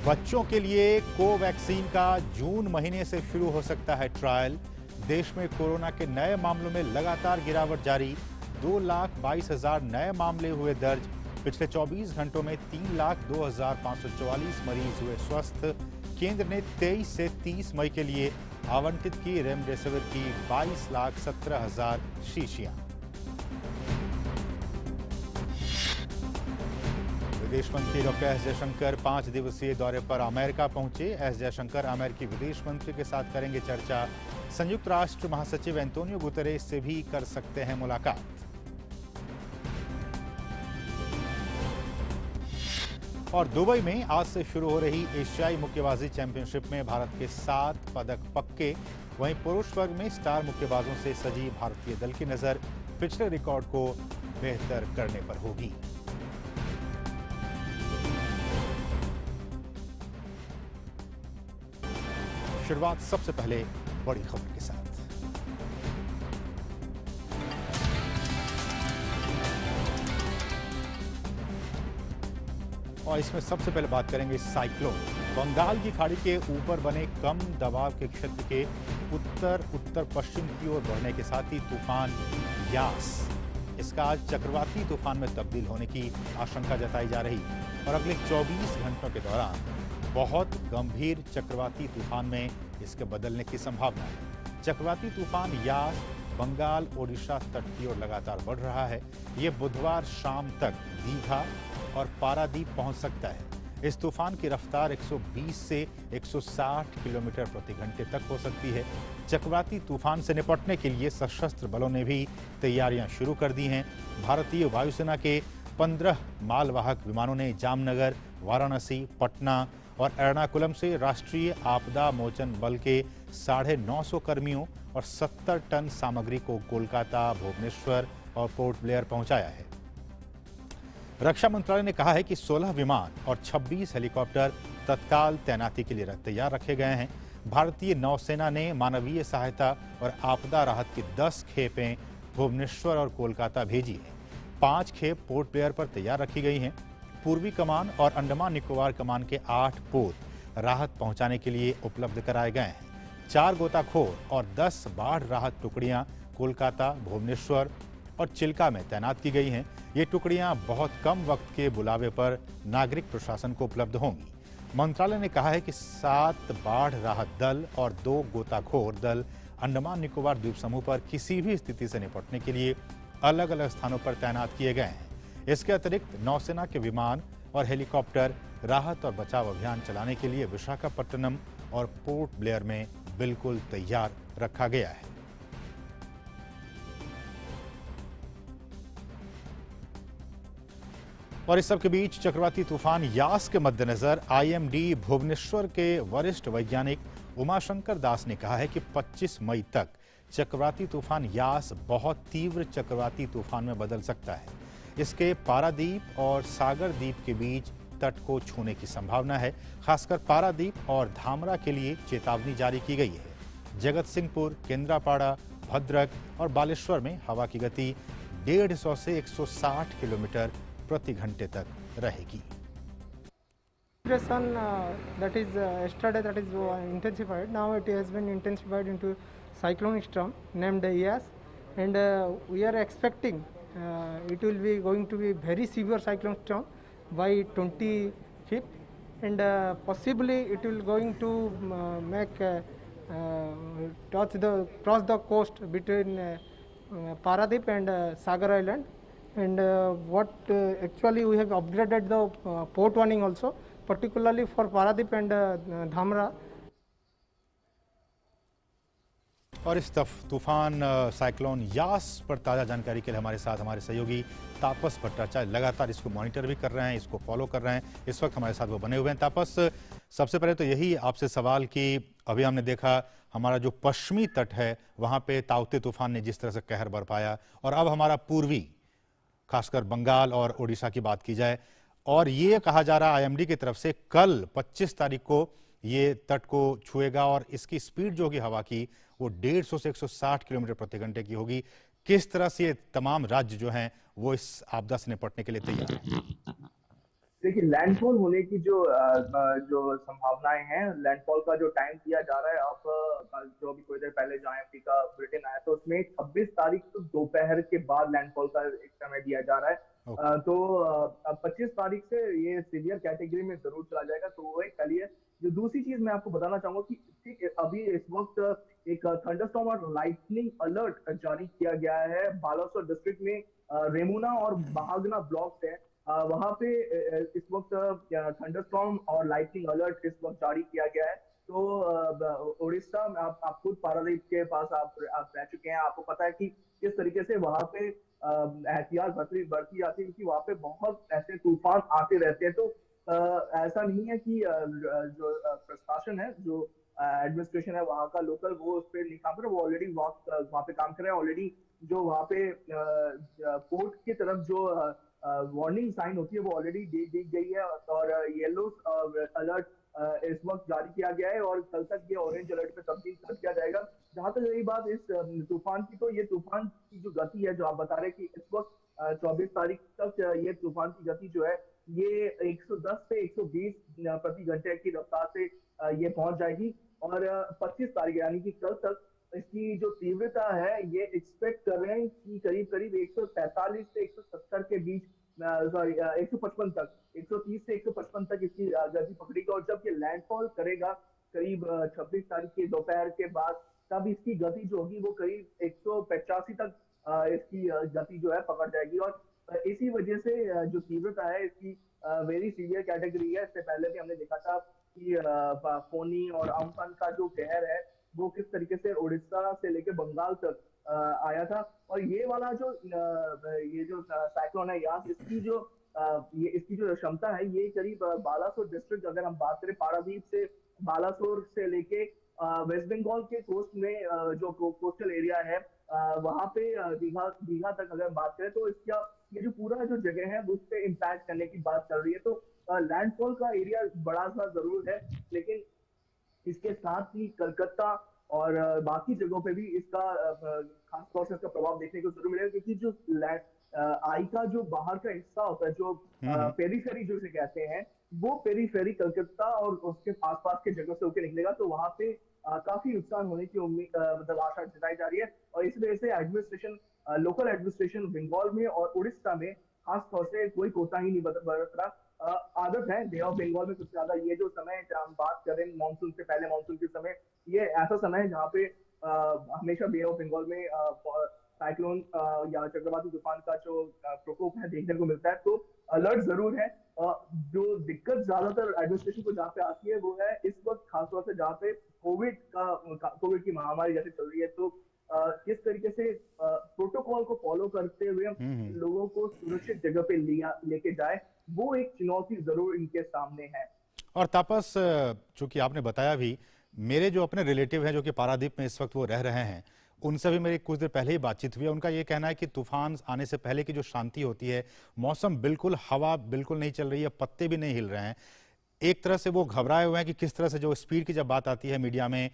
बच्चों के लिए कोवैक्सीन का जून महीने से शुरू हो सकता है ट्रायल। देश में कोरोना के नए मामलों में लगातार गिरावट जारी। 2,22,000 नए मामले हुए दर्ज। पिछले 24 घंटों में 3,02,544 मरीज हुए स्वस्थ। केंद्र ने 23 से 30 मई के लिए आवंटित की रेमडेसिविर की 22,17,000 शीशियां। विदेश मंत्री डॉक्टर एस जयशंकर 5 दिवसीय दौरे पर अमेरिका पहुंचे। एस जयशंकर अमेरिकी विदेश मंत्री के साथ करेंगे चर्चा। संयुक्त राष्ट्र महासचिव एंटोनियो गुतेरेस से भी कर सकते हैं मुलाकात। और दुबई में आज से शुरू हो रही एशियाई मुक्केबाजी चैंपियनशिप में भारत के 7 पदक पक्के। वहीं पुरुष वर्ग में स्टार मुक्केबाजों से सजी भारतीय दल की नजर पिछले रिकॉर्ड को बेहतर करने पर होगी। शुरुआत सबसे पहले बड़ी खबर के साथ। और इसमें सबसे पहले बात करेंगे साइक्लोन। बंगाल की खाड़ी के ऊपर बने कम दबाव के क्षेत्र के उत्तर पश्चिम की ओर बढ़ने के साथ ही तूफान यास, इसका आज चक्रवाती तूफान में तब्दील होने की आशंका जताई जा रही और अगले 24 घंटों के दौरान बहुत गंभीर चक्रवाती तूफान में इसके बदलने की संभावना है। चक्रवाती तूफान यास बंगाल ओडिशा तट की ओर लगातार बढ़ रहा है। ये बुधवार शाम तक दीघा और पारादीप पहुंच सकता है। इस तूफान की रफ्तार 120 से 160 किलोमीटर प्रति घंटे तक हो सकती है। चक्रवाती तूफान से निपटने के लिए सशस्त्र बलों ने भी तैयारियां शुरू कर दी हैं। भारतीय वायुसेना के 15 मालवाहक विमानों ने जामनगर, वाराणसी, पटना और एर्नाकुलम से राष्ट्रीय आपदा मोचन बल के 950 कर्मियों और 70 टन सामग्री को कोलकाता, भुवनेश्वर और पोर्ट ब्लेयर पहुंचाया है। रक्षा मंत्रालय ने कहा है कि 16 विमान और 26 हेलीकॉप्टर तत्काल तैनाती के लिए तैयार रखे गए हैं। भारतीय नौसेना ने मानवीय सहायता और आपदा राहत की 10 खेपें भुवनेश्वर और कोलकाता भेजी हैं। 5 खेप पोर्ट ब्लेयर पर तैयार रखी गई हैं। पूर्वी कमान और अंडमान निकोबार कमान के 8 पोत राहत पहुंचाने के लिए उपलब्ध कराए गए हैं। 4 गोताखोर और 10 बाढ़ राहत टुकड़ियां कोलकाता, भुवनेश्वर और चिल्का में तैनात की गई हैं। ये टुकड़ियां बहुत कम वक्त के बुलावे पर नागरिक प्रशासन को उपलब्ध होंगी। मंत्रालय ने कहा है कि 7 बाढ़ राहत दल और 2 गोताखोर दल अंडमान निकोबार द्वीप समूह पर किसी भी स्थिति से निपटने के लिए अलग अलग स्थानों पर तैनात किए गए हैं। इसके अतिरिक्त नौसेना के विमान और हेलीकॉप्टर राहत और बचाव अभियान चलाने के लिए विशाखापट्टनम और पोर्ट ब्लेयर में बिल्कुल तैयार रखा गया है। और इस सब के बीच चक्रवाती तूफान यास के मद्देनजर आईएमडी भुवनेश्वर के वरिष्ठ वैज्ञानिक उमाशंकर दास ने कहा है कि 25 मई तक चक्रवाती तूफान यास बहुत तीव्र चक्रवाती तूफान में बदल सकता है। इसके पारादीप और सागर द्वीप के बीच तट को छूने की संभावना है। खासकर पारादीप और धामरा के लिए चेतावनी जारी की गई है। जगत सिंहपुर, केंद्रापाड़ा, भद्रक और बालेश्वर में हवा की गति 150 से 160 किलोमीटर प्रति घंटे तक रहेगी। That is yesterday that is intensified. Now it has been intensified into cyclonic storm named Yas, and we are expecting it will be going to be very severe cyclone storm by 25th, and possibly it will going to cross the coast between Paradip and Sagar Island, and actually we have upgraded the port warning also, particularly for Paradip and Dhamra. और इस तूफान cyclone Yaas पर ताज़ा जानकारी के लिए हमारे साथ हमारे सहयोगी तापस भट्टाचार्य लगातार इसको मॉनिटर भी कर रहे हैं, इसको फॉलो कर रहे हैं। इस वक्त हमारे साथ वो बने हुए हैं। तापस, सबसे पहले तो यही आपसे सवाल कि अभी हमने देखा हमारा जो पश्चिमी तट है वहाँ पे ताउते तूफान ने जिस तरह से कहर बरपाया, और अब हमारा पूर्वी खासकर बंगाल और ओडिशा की बात की जाए, और ये कहा जा रहा आईएमडी की तरफ से कल 25 तारीख को ये तट को छुएगा और इसकी स्पीड जो होगी हवा की वो 150 से 160 किलोमीटर प्रति घंटे की होगी। किस तरह से ये तमाम राज्य जो हैं वो इस आपदा से निपटने के लिए तैयार हैं? देखिए, लैंडफॉल होने की जो संभावनाएं हैं, लैंडफॉल का जो टाइम दिया जा रहा है, अब जो अभी थोड़ी देर पहले जो आईएमडी का बुलेटिन आया तो उसमें 26 तारीख को दोपहर के बाद लैंडफॉल का एक समय दिया जा रहा है। ओके। तो अब 25 तारीख से ये सीवियर कैटेगरी में जरूर चला जाएगा, तो वो एक कल ही है। जो दूसरी चीज मैं आपको बताना चाहूंगा कि ठीक अभी इस वक्त एक थंडरस्टॉर्म और लाइटनिंग अलर्ट जारी किया गया है बालासोर डिस्ट्रिक्ट में। रेमुना और बागना ब्लॉक्स है, वहां पे इस वक्त थंडरस्टॉर्म और लाइटनिंग अलर्ट इस वक्त जारी किया गया है। तो उड़ीसा में आप खुद पारादीप के पास आप रह चुके हैं, आपको पता है कि किस तरीके से वहां पे एहतियात बरती जाती है, क्योंकि वहां पे बहुत ऐसे तूफान आते रहते हैं। तो ऐसा नहीं है कि जो प्रशासन है, जो एडमिनिस्ट्रेशन है वहाँ का लोकल, वो उस पर नहीं काम कर रहा, वो ऑलरेडी वहाँ पे काम कर रहे हैं ऑलरेडी। जो वहाँ पे पोर्ट की तरफ जो वार्निंग साइन होती है वो ऑलरेडी दे दी गई है, और येलो अलर्ट इस वक्त जारी किया गया है, और कल तक ये ऑरेंज अलर्ट में तब्दील कर दिया जाएगा। जहां तक रही बात इस तूफान की, तो ये तूफान की जो गति है, जो आप बता रहे हैं कि इस वक्त 24 तारीख तक ये तूफान की गति जो है ये 110 से 120 प्रति घंटे की रफ्तार से ये पहुंच जाएगी। और 25 तारीख यानी कि कल तक इसकी जो तीव्रता है, ये एक्सपेक्ट कर रहे हैं कि करीब करीब 145 से 170 के बीच, सॉरी 155 तक, 130 से 155 तक इसकी गति पकड़ेगी। और जब ये लैंडफॉल करेगा करीब 26 तारीख के दोपहर के बाद, तब इसकी गति जो होगी वो करीब 185 तक इसकी गति जो है पकड़ जाएगी। और इसी वजह से जो तीव्रता है इसकी वेरी सीवियर कैटेगरी है। इससे पहले भी हमने देखा था कि फोनी और अम्फन का जो कहर है वो किस तरीके से उड़ीसा से लेकर बंगाल तक आया था। और ये वाला ये जो साइक्लोन है यास, ये इसकी जो क्षमता है, ये करीब बालासोर डिस्ट्रिक्ट, अगर हम बात करें पारादीप से, बालासोर से लेके वेस्ट बंगाल के कोस्ट में जो कोस्टल एरिया है वहां पे दीघा दीघा तक अगर बात करें, तो इसका ये जो पूरा जो जगह है उस पर इम्पैक्ट करने की बात चल रही है। तो लैंडफॉल का एरिया बड़ा सा जरूर है, लेकिन इसके साथ ही कलकत्ता और बाकी जगहों पे भी इसका खास तौर से इसका प्रभाव देखने को जरूर मिलेगा, क्योंकि जो आई का जो बाहर का हिस्सा होता है, जो पेरीफेरी जो इसे कहते हैं, वो पेरीफेरी कलकत्ता और उसके आसपास के जगह से होकर निकलेगा। तो वहां पे काफी नुकसान होने की उम्मीद, मतलब आशा जताई जा रही है। और इस वजह से एडमिनिस्ट्रेशन, लोकल एडमिनिस्ट्रेशन बंगाल में और उड़ीसा में खास तौर से कोई कोताही नहीं बरत रहा। आदत है बे ऑफ बंगाल में सबसे ज्यादा, ये जो समय है जहाँ हम बात करें मानसून से पहले, मानसून के समय, ये ऐसा समय है जहाँ पे हमेशा बे ऑफ बंगाल में साइक्लोन या चक्रवाती तूफान का जो प्रकोप है देखने को मिलता है। तो अलर्ट जरूर है। जो दिक्कत ज्यादातर एडमिनिस्ट्रेशन को जहाँ पे आती है वो है इस वक्त खासतौर से जहाँ पे कोविड की महामारी जैसे चल रही है। तो किस तरीके से प्रोटोकॉल को फॉलो करते हुए लोगों को सुरक्षित जगह पे लेके जाए, वो एक चुनौती जरूर इनके सामने है। और तापस, चूंकि आपने बताया भी, मेरे जो अपने रिलेटिव हैं जो कि पारादीप में इस वक्त वो रह रहे हैं, उनसे भी मेरी कुछ देर पहले ही बातचीत हुई है। उनका ये कहना है कि तूफान आने से पहले की जो शांति होती है, मौसम बिल्कुल, हवा बिल्कुल नहीं चल रही है, पत्ते भी नहीं हिल रहे हैं। एक तरह से वो घबराए हुए हैं कि किस तरह से जो स्पीड की जब बात आती है मीडिया में,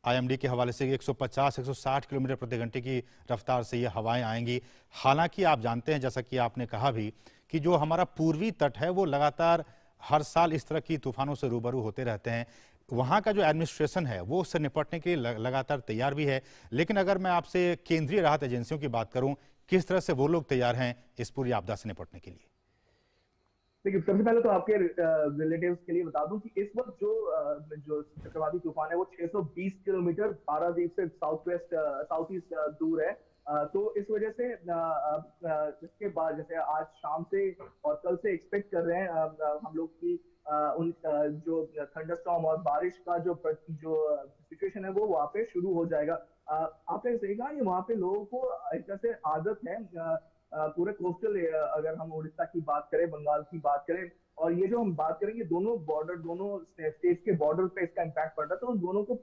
आईएमडी के हवाले से 150-160 किलोमीटर प्रति घंटे की रफ्तार से ये हवाएं आएंगी। हालांकि आप जानते हैं, जैसा कि आपने कहा भी, कि जो हमारा पूर्वी तट है वो लगातार हर साल इस तरह की तूफानों से रूबरू होते रहते हैं। वहाँ का जो एडमिनिस्ट्रेशन है वो उससे निपटने के लिए लगातार तैयार भी है। लेकिन अगर मैं आपसे केंद्रीय राहत एजेंसियों की बात करूं, किस तरह से वो लोग तैयार हैं इस पूरी आपदा से निपटने के लिए? देखिए, सबसे पहले तो आपके रिलेटिव्स के लिए बता दूं कि इस वक्त जो चक्रवाती तूफान है वो 620 किलोमीटर पारादीप से साउथ ईस्ट दूर है। तो इस वजह से इसके बाद जैसे आज शाम से और कल से एक्सपेक्ट कर रहे हैं हम लोग की जो थंडरस्टॉर्म और बारिश का जो सिचुएशन है वो वहाँ पे शुरू हो जाएगा। आपने सही कहा, ये वहाँ पे लोगों को एक तरह से आदत है। पूरे कोस्टल, अगर हम उड़ीसा की बात करें, बंगाल की बात करें, और ये जो हम बात करेंगे दोनों बॉर्डर, दोनों स्टेट्स के बॉर्डर पे इसका इम्पैक्ट पड़ता है। तो उन दोनों को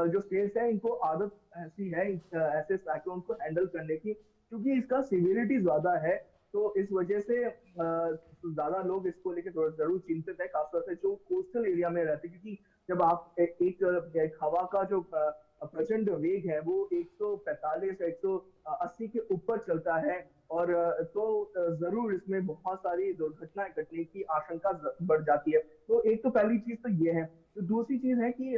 जो स्टेट्स है इनको आदत ऐसी है ऐसे साइक्लोन को हैंडल करने की, क्योंकि इसका सिवियरिटी ज्यादा है। तो इस वजह से ज्यादा लोग इसको लेकर जरूर चिंतित है, खासतौर से जो कोस्टल एरिया में रहते हैं, क्योंकि जब आप एक हवा का जो प्रचंड वेग है वो 145 180 के ऊपर चलता है, और तो जरूर इसमें बहुत सारी दुर्घटनाएं घटने की आशंका बढ़ जाती है। तो एक तो पहली चीज तो ये है। तो दूसरी चीज है कि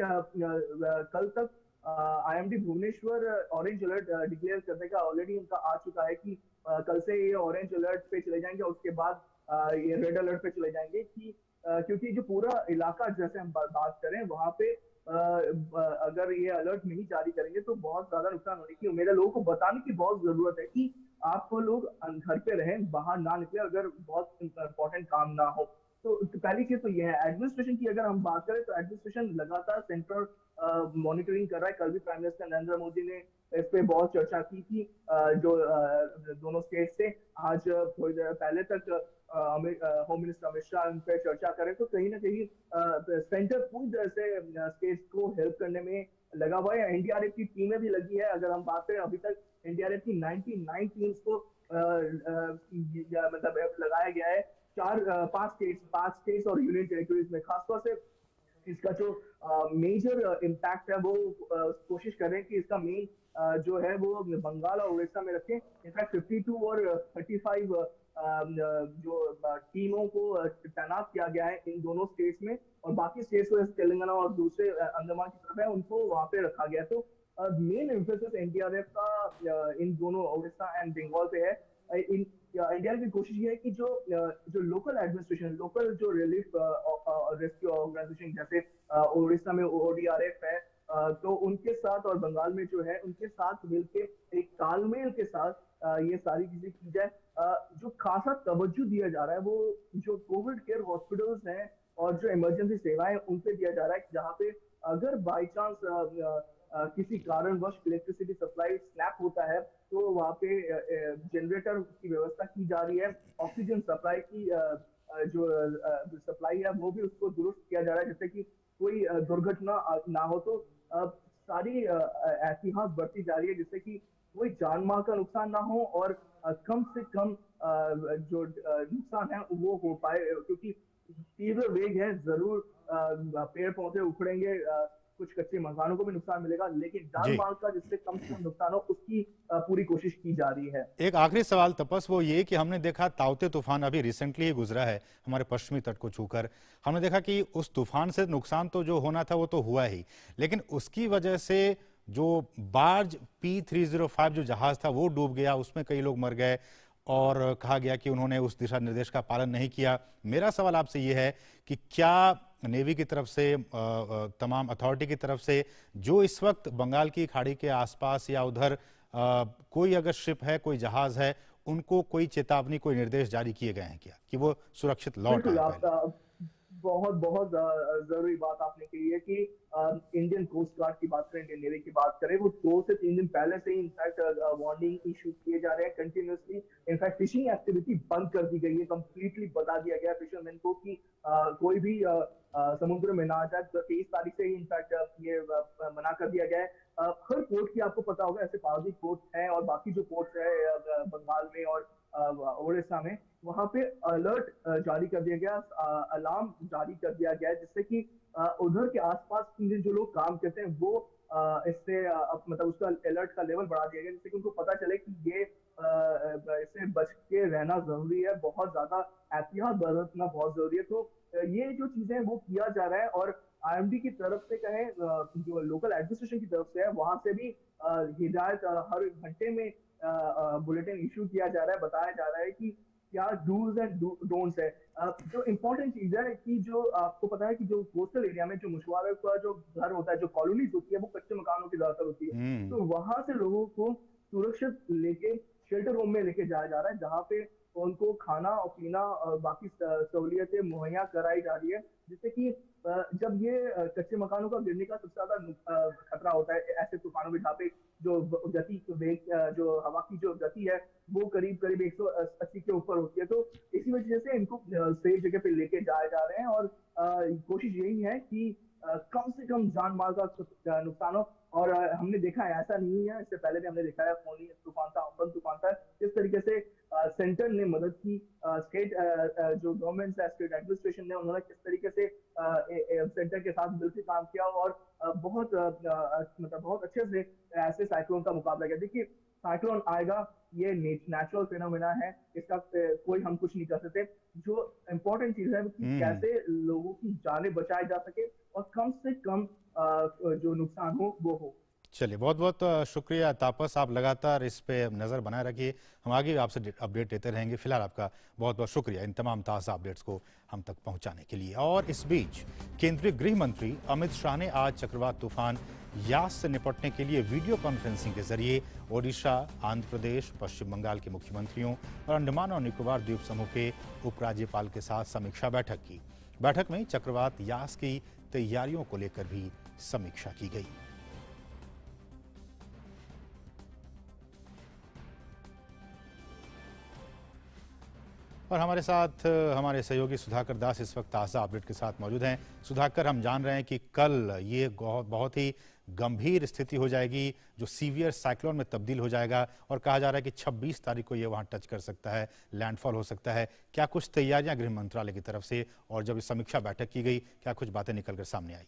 कल तक IMD Bhubaneswar orange alert declare करने का ऑलरेडी उनका आ चुका है कि कल से ये ऑरेंज अलर्ट पे चले जाएंगे और उसके बाद ये रेड अलर्ट पे चले जाएंगे कि क्योंकि जो पूरा इलाका जैसे हम बात करें वहां पे अगर ये अलर्ट नहीं जारी करेंगे तो बहुत ज्यादा नुकसान होने की उम्मीद है। लोगों को बताने की बहुत जरूरत है कि आप लोग घर पे रहें, बाहर ना निकले अगर बहुत इंपॉर्टेंट काम ना हो। तो पहली चीज तो ये है। एडमिनिस्ट्रेशन की अगर हम बात करें तो एडमिनिस्ट्रेशन लगातार सेंट्रल मॉनिटरिंग कर रहा है। कल भी प्राइम मिनिस्टर नरेंद्र मोदी ने इस पे बहुत चर्चा की थी। जो दोनों स्टेट से आज थोड़ी देर पहले तक होम मिनिस्टर अमित शाह उन पर चर्चा करें तो कहीं ना कहीं सेंटर पूरी तरह से स्टेट्स को हेल्प करने में लगा हुआ है। एनडीआरएफ की टीमें भी लगी है। अगर हम बात करें अभी तक एनडीआरएफ की 99 टीम्स को मतलब लगाया गया है पांच स्टेट्स और यूनियन टेरिटरीज में। खासतौर से इसका जो मेजर इम्पैक्ट है वो कोशिश कर रहे हैं कि इसका मेन जो है वो बंगाल और उड़ीसा में रखें। इनफैक्ट 52 और 35 जो टीमों को तैनात किया गया है इन दोनों स्टेट्स में और बाकी स्टेट्स को तेलंगाना और दूसरे अंडमान की तरफ है उनको वहां पे रखा गया। तो मेन एम्फेसिस एनडीआरएफ का इन दोनों उड़ीसा एंड बंगाल पे है। एनडीआरएफ की कोशिश ये है कि जो लोकल एडमिनिस्ट्रेशन, लोकल जो रिलीफ रेस्क्यू ऑर्गेनाइजेशन जैसे उड़ीसा में ओडीआरएफ है तो उनके साथ और बंगाल में जो है उनके साथ मिलकर एक तालमेल के साथ ये सारी चीजें की जाए। जो खासा तवज्जो दिया जा रहा है वो जो कोविड केयर हॉस्पिटल्स हैं और जो इमरजेंसी सेवाएं उन पे दिया जा रहा है जहाँ पे अगर बाई चांस किसी कारणवश इलेक्ट्रिसिटी सप्लाई स्नैप होता है तो वहाँ पे जनरेटर की व्यवस्था की जा रही है। ऑक्सीजन सप्लाई की जो सप्लाई है वो भी उसको दुरुस्त किया जा रहा है जिससे कि कोई दुर्घटना ना हो। तो सारी एहतियात बढ़ती जा रही है जिससे कि कोई जान माल का नुकसान ना हो और कम से कम जो नुकसान है वो हो पाए क्योंकि तीव्र वेग है। जरूर पेड़ पौधे उखड़ेंगे, कुछ कच्चे मकानों को भी नुकसान मिलेगा लेकिन जान जी। माल का जिससे कम से कम नुकसान हो उसकी पूरी कोशिश की जा रही है। एक आखिरी सवाल तपस, वो ये कि हमने देखा ताउते तूफान अभी रिसेंटली ही गुजरा है हमारे पश्चिमी तट को छूकर। हमने देखा कि उस तूफान से नुकसान तो जो होना था वो तो हुआ ही, लेकिन उसकी वजह से जो बार्ज P305 जो जहाज था वो डूब गया, उसमें कई लोग मर गए और कहा गया कि उन्होंने उस दिशा निर्देश का पालन नहीं किया। मेरा सवाल आपसे ये है कि क्या नेवी की तरफ से, तमाम अथॉरिटी की तरफ से जो इस वक्त बंगाल की खाड़ी के आसपास या उधर कोई अगर शिप है, कोई जहाज है, उनको कोई चेतावनी, कोई निर्देश जारी किए गए हैं क्या कि वो सुरक्षित लौट आए? बहुत बहुत जरूरी बात आपने कही है कि इंडियन कोस्ट गार्ड की बात करें, इंडियन नेवी की बात करें, वो 2 से 3 दिन पहले से ही इनफैक्ट वार्निंग इशू किए जा रहे हैं कंटिन्यूसली। इनफैक्ट फिशिंग एक्टिविटी बंद कर दी गई है, कंप्लीटली बता दिया गया फिशरमैन को कि कोई भी समुद्र में ना जाए। 23 तारीख से ही इनफैक्ट ये मना कर दिया गया है। हर पोर्ट की आपको पता होगा, ऐसे पारदीप पोर्ट है और बाकी जो पोर्ट्स है बंगाल में और उड़ीसा में, वहां पे अलर्ट जारी कर दिया गया, अलार्म जारी कर दिया गया जिससे कि उधर के आसपास जो लोग काम करते हैं वो इससे मतलब उसका अलर्ट का लेवल बढ़ा दिया गया जिससे कि उनको पता चले कि ये इससे बच के रहना जरूरी है, बहुत ज्यादा एहतियात बरतना बहुत जरूरी है। तो ये जो चीजें वो किया जा रहा है और आईएमडी की तरफ से कहें, जो लोकल एडमिनिस्ट्रेशन की तरफ से है वहां से भी हिदायत हर घंटे में बुलेटिन इशू किया जा रहा है, बताया जा रहा है कि क्या डूज एंड डोंट्स है। जो इम्पोर्टेंट चीज है कि जो आपको पता है कि जो कोस्टल एरिया में जो मछुआरों का जो घर होता है, जो कॉलोनीज होती है, वो कच्चे मकानों की ज्यादातर होती है। तो वहां से लोगों को सुरक्षित लेके शेल्टर होम में लेके जाया जा रहा है जहाँ पे उनको खाना और पीना और बाकी सहूलियतें मुहैया कराई जा रही है जिससे कि जब ये कच्चे मकानों का गिरने का सबसे ज्यादा खतरा होता है ऐसे तूफानों में जहाँ पे जो गति वेग, जो हवा की जो गति है वो करीब करीब 180 के ऊपर होती है। तो इसी वजह से इनको सेफ जगह पे लेके जाए जा रहे हैं और कोशिश यही है कि कम से कम जान माल का नुकसान हो। और हमने देखा है, ऐसा नहीं है, इससे पहले भी हमने देखा है, फोनी तूफान था, अम्फन तूफान था, इस तरीके से सेंटर ने मदद की, स्टेट जो गवर्नमेंट है, स्टेट एडमिनिस्ट्रेशन ने, उन्होंने किस तरीके से सेंटर के साथ मिलकर काम किया और बहुत मतलब बहुत अच्छे से ऐसे साइक्लोन का मुकाबला किया। देखिए साइक्लोन आएगा, ये नेचुरल फिनोमेना है, इसका कोई हम कुछ नहीं कर सकते। जो इम्पोर्टेंट चीज है कि कैसे लोगों की जानें बचाई जा सके और कम से कम जो नुकसान हो वो हो। चलिए, बहुत बहुत शुक्रिया तापस, आप लगातार इस पे नज़र बनाए रखिए, हम आगे भी आपसे अपडेट देते रहेंगे। फिलहाल आपका बहुत बहुत शुक्रिया इन तमाम ताज़ा अपडेट्स को हम तक पहुंचाने के लिए। और इस बीच केंद्रीय गृह मंत्री अमित शाह ने आज चक्रवात तूफान यास से निपटने के लिए वीडियो कॉन्फ्रेंसिंग के जरिए ओडिशा, आंध्र प्रदेश, पश्चिम बंगाल के मुख्यमंत्रियों और अंडमान और निकोबार द्वीप समूह के उपराज्यपाल के साथ समीक्षा बैठक की। बैठक में चक्रवात यास की तैयारियों को लेकर भी समीक्षा की गई। और हमारे साथ हमारे सहयोगी सुधाकर दास इस वक्त ताज़ा अपडेट के साथ मौजूद हैं। सुधाकर, हम जान रहे हैं कि कल ये बहुत ही गंभीर स्थिति हो जाएगी जो सीवियर साइक्लोन में तब्दील हो जाएगा, और कहा जा रहा है कि 26 तारीख को ये वहां टच कर सकता है, लैंडफॉल हो सकता है। क्या कुछ तैयारियां गृह मंत्रालय की तरफ से, और जब इस समीक्षा बैठक की गई क्या कुछ बातें निकलकर सामने आई?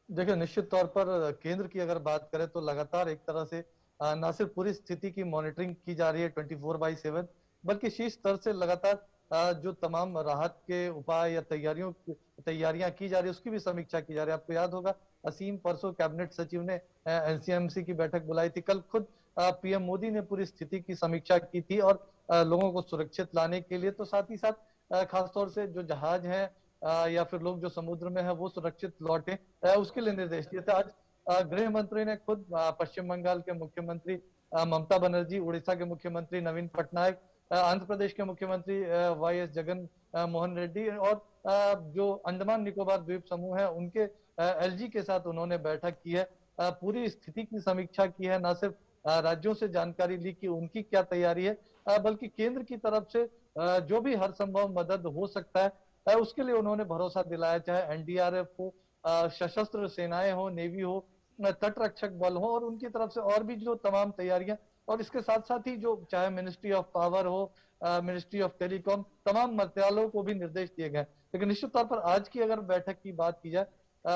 देखिए, निश्चित तौर पर केंद्र की अगर बात करें तो लगातार एक तरह से न सिर्फ पूरी स्थिति की मॉनिटरिंग की जा रही है 24/7, बल्कि शीर्ष स्तर से लगातार जो तमाम राहत के उपाय या तैयारियां की जा रही है उसकी भी समीक्षा की जा रही है। आपको याद होगा असीम परसों कैबिनेट सचिव ने एनसीएमसी की बैठक बुलाई थी। कल खुद पीएम मोदी ने पूरी स्थिति की समीक्षा की थी और लोगों को सुरक्षित लाने के लिए, तो साथ ही साथ खासतौर से जो जहाज है या फिर लोग जो समुद्र में है वो सुरक्षित लौटे, उसके लिए निर्देश दिए थे। आज गृह मंत्री ने खुद पश्चिम बंगाल के मुख्यमंत्री ममता बनर्जी, उड़ीसा के मुख्यमंत्री नवीन पटनायक, आंध्र प्रदेश के मुख्यमंत्री वाईएस जगन मोहन रेड्डी और जो अंडमान निकोबार द्वीप समूह है उनके एलजी के साथ उन्होंने बैठक की है। पूरी स्थिति की समीक्षा की है, न सिर्फ राज्यों से जानकारी ली कि उनकी क्या तैयारी है, बल्कि केंद्र की तरफ से जो भी हर संभव मदद हो सकता है उसके लिए उन्होंने भरोसा दिलाया, चाहे एनडीआरएफ हो, सशस्त्र सेनाएं हो, नेवी हो, तट रक्षक बल हो, और उनकी तरफ से और भी जो तमाम तैयारियां, और इसके साथ साथ ही जो चाहे मिनिस्ट्री ऑफ पावर हो, मिनिस्ट्री ऑफ टेलीकॉम, तमाम मंत्रालयों को भी निर्देश दिए गए। लेकिन निश्चित तौर पर आज की अगर बैठक की बात की जाए,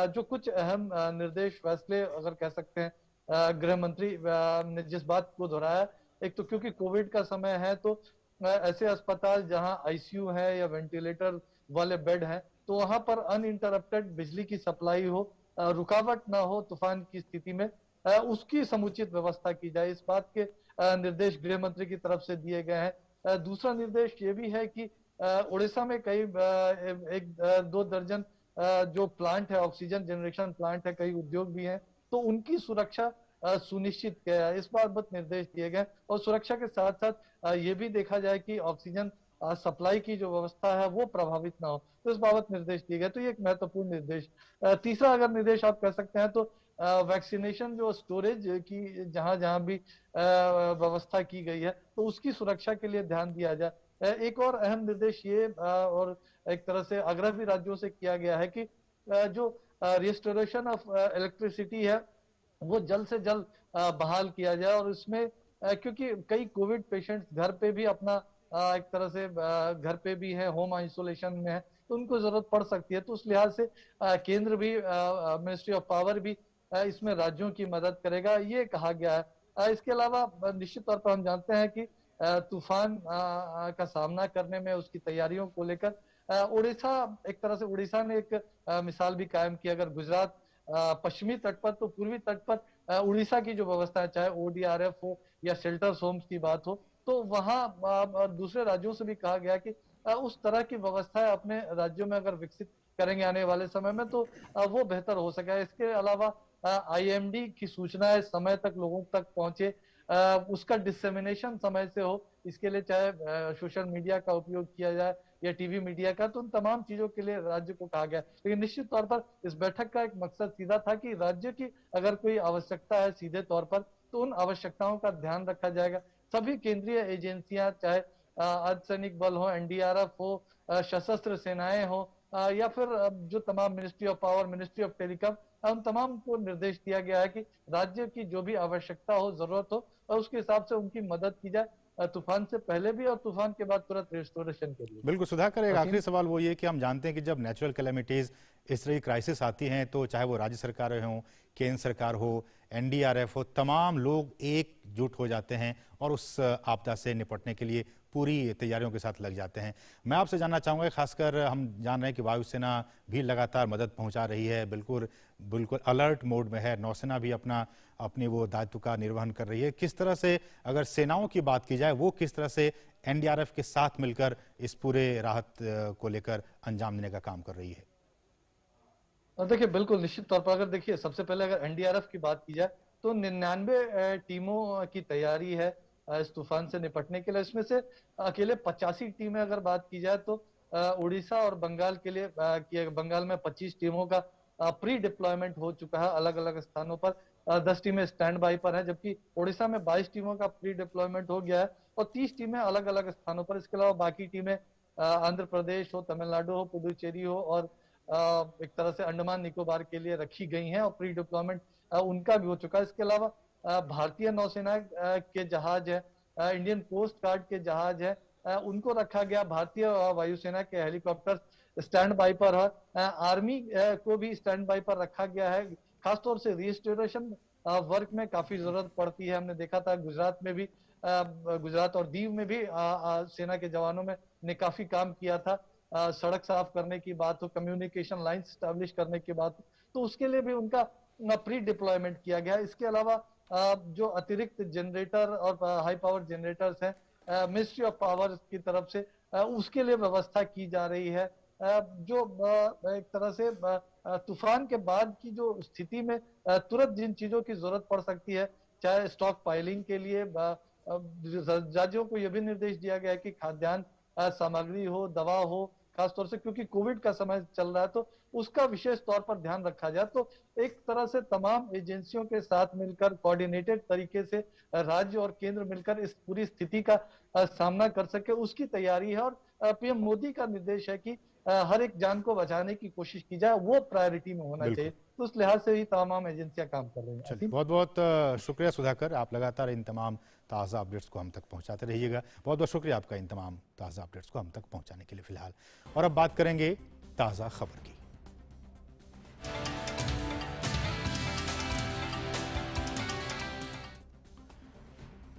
जो कुछ अहम निर्देश फैसले अगर कह सकते हैं, गृह मंत्री ने जिस बात को दोहराया, एक तो क्योंकि कोविड का समय है तो ऐसे अस्पताल जहां आईसीयू है या वेंटिलेटर वाले बेड हैं, तो वहां पर अनइंटरप्टेड बिजली की सप्लाई हो, रुकावट ना हो तूफान की स्थिति में, उसकी समुचित व्यवस्था की जाए। इस बात के निर्देश गृह मंत्री की तरफ से दिए गए हैं। दूसरा निर्देश ये भी है कि उड़ीसा में कई एक दो दर्जन जो प्लांट है, ऑक्सीजन जनरेशन प्लांट है, कई उद्योग भी हैं, तो उनकी सुरक्षा सुनिश्चित किया है, इस बाबत निर्देश दिए गए। और सुरक्षा के साथ साथ ये भी देखा जाए कि ऑक्सीजन सप्लाई की जो व्यवस्था है वो प्रभावित ना हो, तो इस बाबत निर्देश दिए गए। तो ये एक महत्वपूर्ण निर्देश। तीसरा अगर निर्देश आप कह सकते हैं तो वैक्सीनेशन जो स्टोरेज की जहां जहां भी व्यवस्था की गई है तो उसकी सुरक्षा के लिए ध्यान दिया जाए। एक और अहम निर्देश ये और एक तरह से आग्रह भी राज्यों से किया गया है कि जो रिस्टोरेशन ऑफ इलेक्ट्रिसिटी है वो जल्द से जल्द बहाल किया जाए, और इसमें क्योंकि कई कोविड पेशेंट्स घर पे भी अपना एक तरह से घर पे भी है, होम आइसोलेशन में है, तो उनको जरूरत पड़ सकती है। तो उस लिहाज से केंद्र भी, मिनिस्ट्री ऑफ पावर भी इसमें राज्यों की मदद करेगा, ये कहा गया है। इसके अलावा निश्चित तौर पर हम जानते हैं कि तूफान का सामना करने में उसकी तैयारियों को लेकर उड़ीसा, एक तरह से उड़ीसा ने एक मिसाल भी कायम की। अगर गुजरात पश्चिमी तट पर तो पूर्वी तट पर उड़ीसा की जो व्यवस्था है, चाहे ओडीआरएफ हो या शेल्टर होम्स की बात हो, तो वहां दूसरे राज्यों से भी कहा गया कि उस तरह की व्यवस्थाएं अपने राज्यों में अगर विकसित करेंगे आने वाले समय में तो वो बेहतर हो सकेगा। इसके अलावा आईएमडी की सूचनाएं समय तक लोगों तक पहुंचे, उसका डिसेमिनेशन समय से हो, इसके लिए चाहे सोशल मीडिया का उपयोग किया जाए या टीवी मीडिया का, तो उन तमाम चीजों के लिए राज्य को कहा गया। लेकिन निश्चित तौर पर इस बैठक का एक मकसद सीधा था कि राज्य की अगर कोई आवश्यकता है सीधे तौर पर तो उन आवश्यकताओं का ध्यान रखा जाएगा। सभी केंद्रीय एजेंसियां, चाहे अर्धसैनिक बल हो, एनडीआरएफ हो, सशस्त्र सेनाएं हो, या फिर जो तमाम ministry of power, ministry of telecom, उन तमाम को निर्देश दिया गया है कि राज्य की जो भी आवश्यकता हो, जरूरत हो, और उसके हिसाब से उनकी मदद की जाए। तूफान से पहले भी और तूफान के बाद तुरंत रिस्टोरेशन के लिए। बिल्कुल सुधाकर, एक आखिरी सवाल वो ये कि हम जानते हैं कि जब नेचुरल कैलेमिटीज इस तरह की क्राइसिस आती हैं तो चाहे वो राज्य सरकारें हों, केंद्र सरकार हो, एनडीआरएफ हो, तमाम लोग एकजुट हो जाते हैं और उस आपदा से निपटने के लिए पूरी तैयारियों के साथ लग जाते हैं। मैं आपसे जानना चाहूँगा, खासकर हम जान रहे हैं कि वायुसेना भी लगातार मदद पहुंचा रही है, बिल्कुल बिल्कुल अलर्ट मोड में है, नौसेना भी अपनी वो दायित्व का निर्वहन कर रही है। किस तरह से, अगर सेनाओं की बात की जाए, वो किस तरह से एनडीआरएफ के साथ मिलकर इस पूरे राहत को लेकर अंजाम देने का काम कर रही है? और देखिए बिल्कुल निश्चित तौर पर अगर देखिए सबसे पहले अगर एनडीआरएफ की बात की जाए तो 99 टीमों की तैयारी है इस तूफान से निपटने के लिए। इसमें से अकेले 85 टीमें अगर बात की जाए तो उड़ीसा और बंगाल के लिए बंगाल में 25 टीमों का प्री डिप्लॉयमेंट हो चुका है अलग अलग स्थानों पर। 10 टीमें स्टैंड बाई पर हैं, जबकि उड़ीसा में 22 टीमों का प्री डिप्लॉयमेंट हो गया है और 30 टीमें अलग अलग स्थानों पर। इसके अलावा बाकी टीमें आंध्र प्रदेश हो, तमिलनाडु हो, पुडुचेरी हो और एक तरह से अंडमान निकोबार के लिए रखी गई हैं और प्री डिप्लॉयमेंट उनका भी हो चुका है। इसके अलावा भारतीय नौसेना के जहाज है, इंडियन कोस्ट गार्ड के जहाज है, उनको रखा गया। भारतीय वायुसेना के हेलीकॉप्टर स्टैंड बाई पर है, आर्मी को भी स्टैंड बाई पर रखा गया है। खासतौर से रिस्टोरेशन वर्क में काफी जरूरत पड़ती है। हमने देखा था गुजरात में भी, गुजरात और दीव में भी सेना के जवानों ने काफी काम किया था। सड़क साफ करने की बात हो, कम्युनिकेशन लाइन स्टैब्लिश करने की बात हो, तो उसके लिए भी उनका प्री डिप्लॉयमेंट किया गया। इसके अलावा जो अतिरिक्त जनरेटर और हाई पावर जनरेटर्स हैं मिनिस्ट्री ऑफ पावर की तरफ से, उसके लिए व्यवस्था की जा रही है। जो एक तरह से तूफान के बाद की जो स्थिति में तुरंत जिन चीजों की जरूरत पड़ सकती है, चाहे स्टॉक पाइलिंग के लिए राज्यों को यह भी निर्देश दिया गया है कि खाद्यान्न सामग्री हो, दवा हो, खासतौर से क्योंकि कोविड का समय चल रहा है तो उसका विशेष तौर पर ध्यान रखा जाए। तो एक तरह से तमाम एजेंसियों के साथ मिलकर कोऑर्डिनेटेड तरीके से राज्य और केंद्र मिलकर इस पूरी स्थिति का सामना कर सके, उसकी तैयारी है। और पीएम मोदी का निर्देश है कि हर एक जान को बचाने की कोशिश की जाए, वो प्रायोरिटी में होना चाहिए। तो उस लिहाज से ही तमाम एजेंसियां काम कर रही हैं। बहुत बहुत शुक्रिया सुधाकर, आप लगातार इन तमाम ताज़ा अपडेट्स को हम तक पहुंचाते रहिएगा। बहुत बहुत शुक्रिया आपका इन तमाम ताज़ा अपडेट्स को हम तक पहुंचाने के लिए। फिलहाल और अब बात करेंगे ताज़ा खबर की।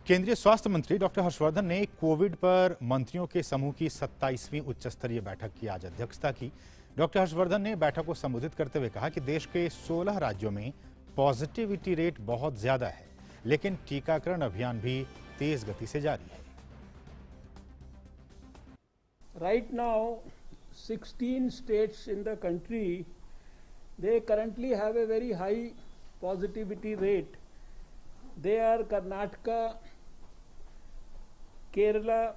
केंद्रीय स्वास्थ्य मंत्री डॉक्टर हर्षवर्धन ने कोविड पर मंत्रियों के समूह की 27वीं उच्च स्तरीय बैठक की आज अध्यक्षता की। डॉक्टर हर्षवर्धन ने बैठक को संबोधित करते हुए कहा कि देश के 16 राज्यों में पॉजिटिविटी रेट बहुत ज्यादा है, लेकिन टीकाकरण अभियान भी तेज गति से जारी है। Right now, 16 states in the country, they currently have a very high positivity rate. They are Karnataka, Kerala,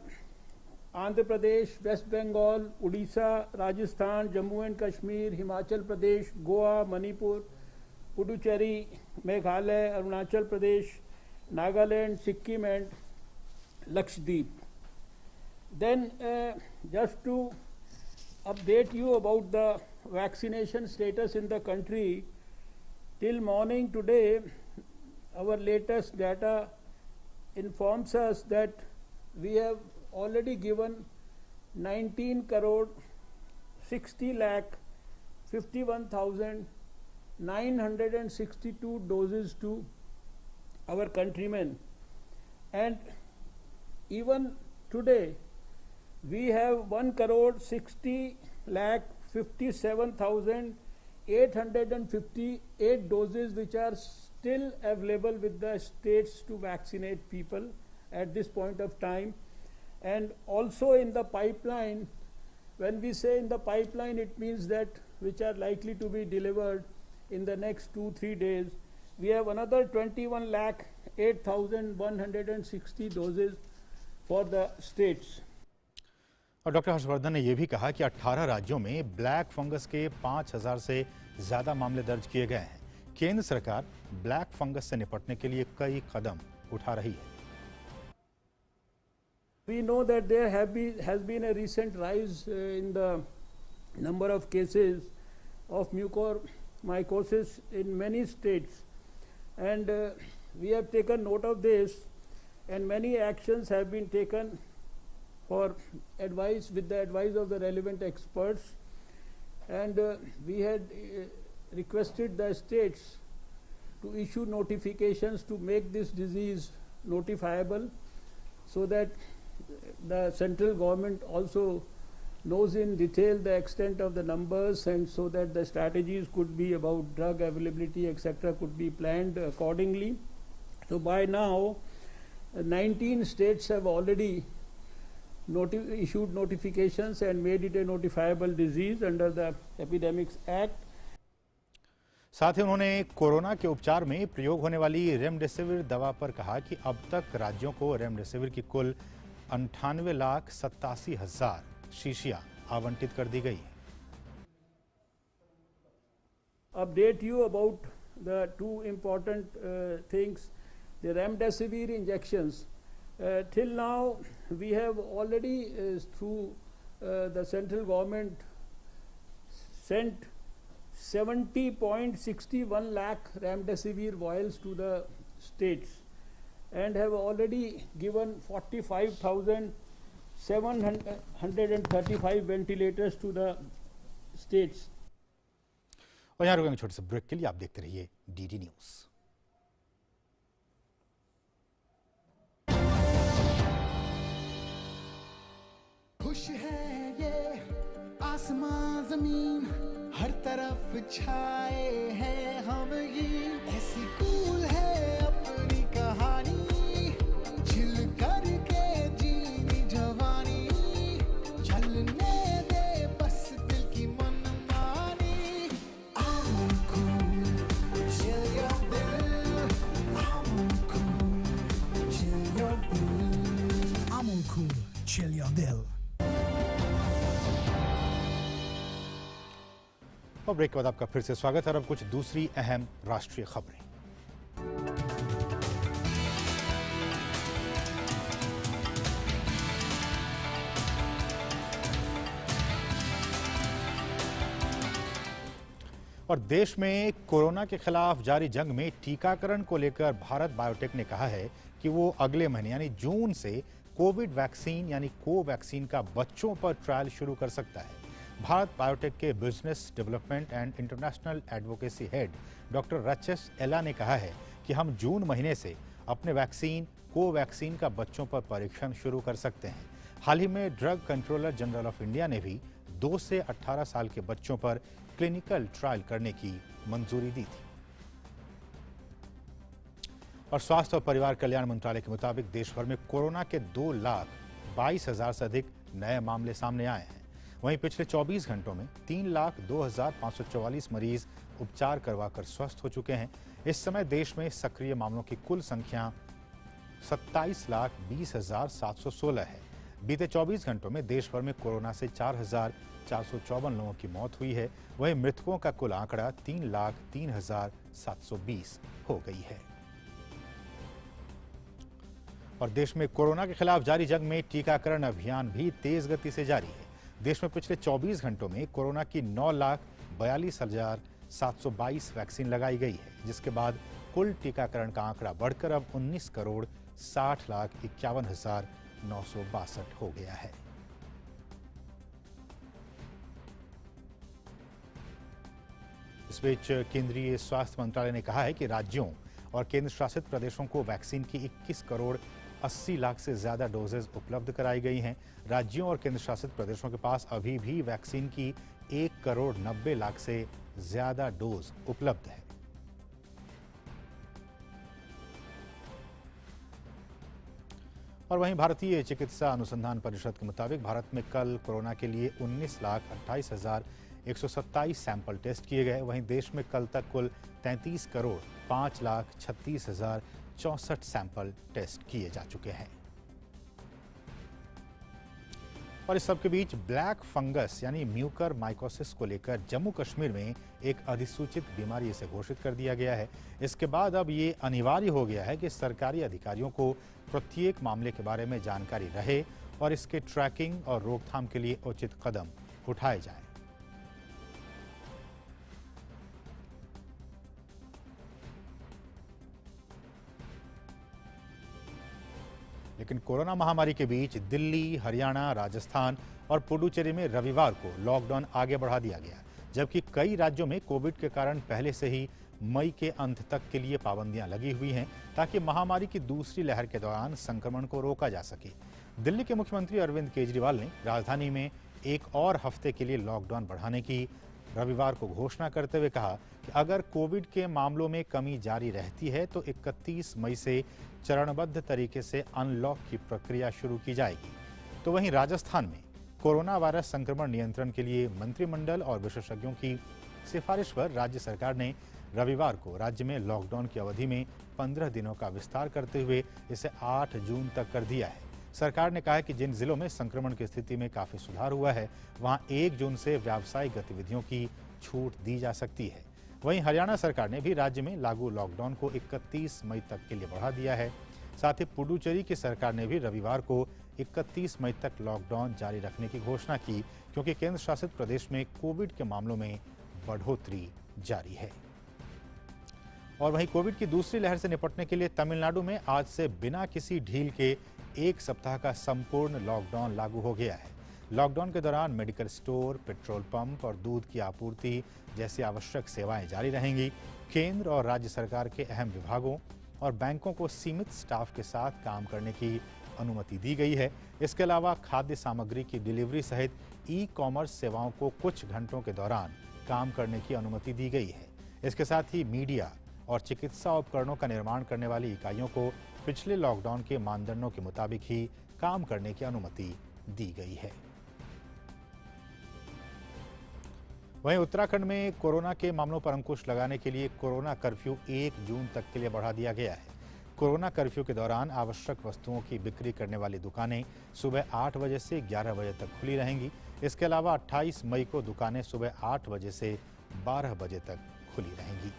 Andhra Pradesh, West Bengal, Odisha, Rajasthan, Jammu and Kashmir, Himachal Pradesh, Goa, Manipur, Puducherry, Meghalaya, Arunachal Pradesh, Nagaland, Sikkim and Lakshadweep. Then just to update you about the vaccination status in the country, till morning today, our latest data informs us that we have already given 19 crore 60 lakh 51,962 doses to our countrymen, and even today we have 1 crore 60 lakh 57,858 doses which are still available with the states to vaccinate people at this point of time. And also in the pipeline, when we say in the pipeline, it means that which are likely to be delivered in the next 2-3 days, we have another 21 lakh 8,160 doses for the states. और doctor Harshvardhan ने यह भी कहा कि 18 राज्यों में black fungus के 5,000 से ज्यादा मामले दर्ज किए गए हैं। केंद्र सरकार ब्लैक फंगस से निपटने के लिए कई कदम उठा रही है। We know that there has been a recent rise in the number of cases of mucormycosis in many states, and we have taken note of this, and many actions have been taken for advice, with the advice of the relevant experts, and we had requested the states to issue notifications to make this disease notifiable, so that the central government also knows in detail the extent of the numbers, and so that the strategies could be about drug availability, etc., could be planned accordingly. So by now 19 states have already issued notifications and made it a notifiable disease under the Epidemics Act. साथ ही उन्होंने corona के उपचार में प्रयोग होने वाली remdesivir दवा पर कहा कि अब तक राज्यों को रेमडेसिविर की कुल 98,87,000 शीशियां आवंटित कर दी गई। Update you about the two important things, the remdesivir injections. Till now we have already through the central government sent 70.61 lakh remdesivir vials to the states, and have already given 45,735 ventilators to the states. और यहाँ रुकेंगे छोटे से break के लिए। आप देखते रहिए डीडी न्यूज। खुश है ये आसमां जमीन, हर तरफ छाए हैं हम ही, ऐसी कूल है अपनी कहानी, झिल करके जीनी जवानी, चलने दे बस दिल की मनमानी। I'm cool, chill your bill. I'm cool, chill your bill. I'm cool, chill your bill. और ब्रेक के बाद आपका फिर से स्वागत है। और अब कुछ दूसरी अहम राष्ट्रीय खबरें। और देश में कोरोना के खिलाफ जारी जंग में टीकाकरण को लेकर भारत बायोटेक ने कहा है कि वो अगले महीने यानी जून से कोविड वैक्सीन यानी कोवैक्सीन का बच्चों पर ट्रायल शुरू कर सकता है। भारत बायोटेक के business development and international advocacy head doctor Raches Ella ने कहा है कि हम जून महीने से अपने वैक्सीन कोवैक्सीन का बच्चों पर परीक्षण शुरू कर सकते हैं। हाल ही में drug controller general of India ने भी 2 से 18 साल के बच्चों पर क्लिनिकल ट्रायल करने की मंजूरी दी थी। और स्वास्थ्य और परिवार कल्याण मंत्रालय के मुताबिक देश भर में कोरोना के 2,22,000 से अधिक नए मामले सामने आए हैं। वहीं पिछले 24 घंटों में 3,02,544 मरीज उपचार करवाकर स्वस्थ हो चुके हैं। इस समय देश में सक्रिय मामलों की कुल संख्या 27,20,716 है। बीते 24 घंटों में देश भर में कोरोना से 4,454 लोगों की मौत हुई है। वहीं मृतकों का कुल आंकड़ा 3,03,720 हो गई है। और देश में कोरोना के खिलाफ जारी जंग में टीकाकरण अभियान भी तेज गति से जारी है। देश में पिछले 24 घंटों में कोरोना की 9,42,722 वैक्सीन लगाई गई है, जिसके बाद कुल टीकाकरण का आंकड़ा बढ़कर अब 19,60,51,962 हो गया है। इस बीच केंद्रीय स्वास्थ्य मंत्रालय ने कहा है कि राज्यों और केंद्र शासित प्रदेशों को वैक्सीन की 21 करोड़ 80 लाख से ज्यादा डोजेज उपलब्ध कराई गई हैं। राज्यों और केंद्र शासित प्रदेशों के पास अभी भी वैक्सीन की 1 करोड़ 90 लाख से ज्यादा डोज उपलब्ध है। और वहीं भारतीय चिकित्सा अनुसंधान परिषद के मुताबिक भारत में कल कोरोना के लिए 19,28,127 सैंपल टेस्ट किए गए। वहीं देश में कल तक कुल 33 करोड़ 5,36,064 सैंपल टेस्ट किए जा चुके हैं। और इस सबके बीच ब्लैक फंगस यानी म्यूकर माइकोसिस को लेकर जम्मू कश्मीर में एक अधिसूचित बीमारी इसे घोषित कर दिया गया है। इसके बाद अब ये अनिवार्य हो गया है कि सरकारी अधिकारियों को प्रत्येक मामले के बारे में जानकारी रहे और इसके ट्रैकिंग और रोकथाम के लिए उचित कदम उठाए जाएं। लेकिन कोरोना महामारी के बीच दिल्ली, हरियाणा, राजस्थान और पुडुचेरी में रविवार को लॉकडाउन आगे बढ़ा दिया गया, जबकि कई राज्यों में कोविड के कारण पहले से ही मई के अंत तक के लिए पाबंदियां लगी हुई हैं ताकि महामारी की दूसरी लहर के दौरान संक्रमण को रोका जा सके। दिल्ली के मुख्यमंत्री अरविंद केजरीवाल ने राजधानी में एक और हफ्ते के लिए लॉकडाउन बढ़ाने की रविवार को घोषणा करते हुए कहा कि अगर कोविड के मामलों में कमी जारी रहती है तो 31 मई से चरणबद्ध तरीके से अनलॉक की प्रक्रिया शुरू की जाएगी। तो वहीं राजस्थान में कोरोना वायरस संक्रमण नियंत्रण के लिए मंत्रिमंडल और विशेषज्ञों की सिफारिश पर राज्य सरकार ने रविवार को राज्य में लॉकडाउन की अवधि में 15 दिनों का विस्तार करते हुए इसे 8 जून तक कर दिया है। सरकार ने कहा है कि जिन जिलों में संक्रमण की स्थिति में काफी सुधार हुआ है वहां 1 जून से व्यावसायिक गतिविधियों की छूट दी जा सकती है। वहीं हरियाणा सरकार ने भी राज्य में लागू लॉकडाउन को 31 मई तक के लिए बढ़ा दिया है। साथ ही पुडुचेरी की सरकार ने भी रविवार को 31 मई तक लॉकडाउन जारी रखने की घोषणा की, क्योंकि केंद्र शासित प्रदेश में कोविड के मामलों में बढ़ोतरी जारी है। और वहीं कोविड की दूसरी लहर से निपटने के लिए तमिलनाडु में आज से बिना किसी ढील के 1 सप्ताह का संपूर्ण लॉकडाउन लागू हो गया है। लॉकडाउन के दौरान मेडिकल स्टोर, पेट्रोल पंप और दूध की आपूर्ति जैसी आवश्यक सेवाएं जारी रहेंगी। केंद्र और राज्य सरकार के अहम विभागों और बैंकों को सीमित स्टाफ के साथ काम करने की अनुमति दी गई है। इसके अलावा खाद्य सामग्री की डिलीवरी सहित ई-कॉमर्स सेवाओं को कुछ घंटों के दौरान काम करने की अनुमति दी गई है। इसके साथ ही मीडिया और चिकित्सा उपकरणों का निर्माण करने वाली इकाइयों को पिछले लॉकडाउन के मानदंडों के मुताबिक ही काम करने की अनुमति दी गई है। वहीं उत्तराखंड में कोरोना के मामलों पर अंकुश लगाने के लिए कोरोना कर्फ्यू 1 जून तक के लिए बढ़ा दिया गया है। कोरोना कर्फ्यू के दौरान आवश्यक वस्तुओं की बिक्री करने वाली दुकानें सुबह 8 बजे से 11 बजे तक खुली रहेंगी। इसके अलावा 28 मई को दुकानें सुबह 8 बजे से 12 बजे तक खुली रहेंगी।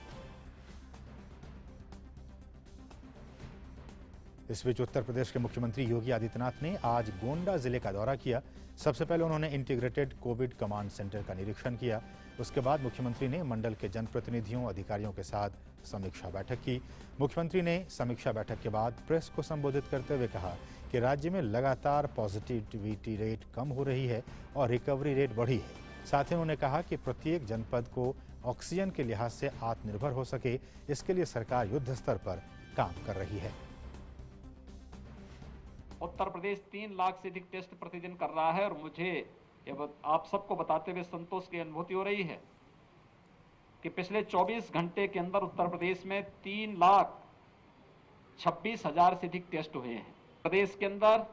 इस बीच उत्तर प्रदेश के मुख्यमंत्री योगी आदित्यनाथ ने आज गोंडा जिले का दौरा किया। सबसे पहले उन्होंने इंटीग्रेटेड कोविड कमांड सेंटर का निरीक्षण किया। उसके बाद मुख्यमंत्री ने मंडल के जनप्रतिनिधियों, अधिकारियों के साथ समीक्षा बैठक की। मुख्यमंत्री ने समीक्षा बैठक के बाद प्रेस को संबोधित करते हुए कहा कि राज्य में लगातार पॉजिटिविटी रेट कम हो रही है और रिकवरी रेट बढ़ी है। साथ ही उन्होंने कहा कि प्रत्येक जनपद को ऑक्सीजन के लिहाज से आत्मनिर्भर हो सके, इसके लिए सरकार युद्ध स्तर पर काम कर रही है। उत्तर प्रदेश 3 लाख से अधिक टेस्ट प्रतिदिन कर रहा है और मुझे आप सबको बताते हुए संतोष की अनुभूति हो रही है कि पिछले 24 घंटे के अंदर उत्तर प्रदेश में 3,26,000 से अधिक टेस्ट हुए हैं। प्रदेश के अंदर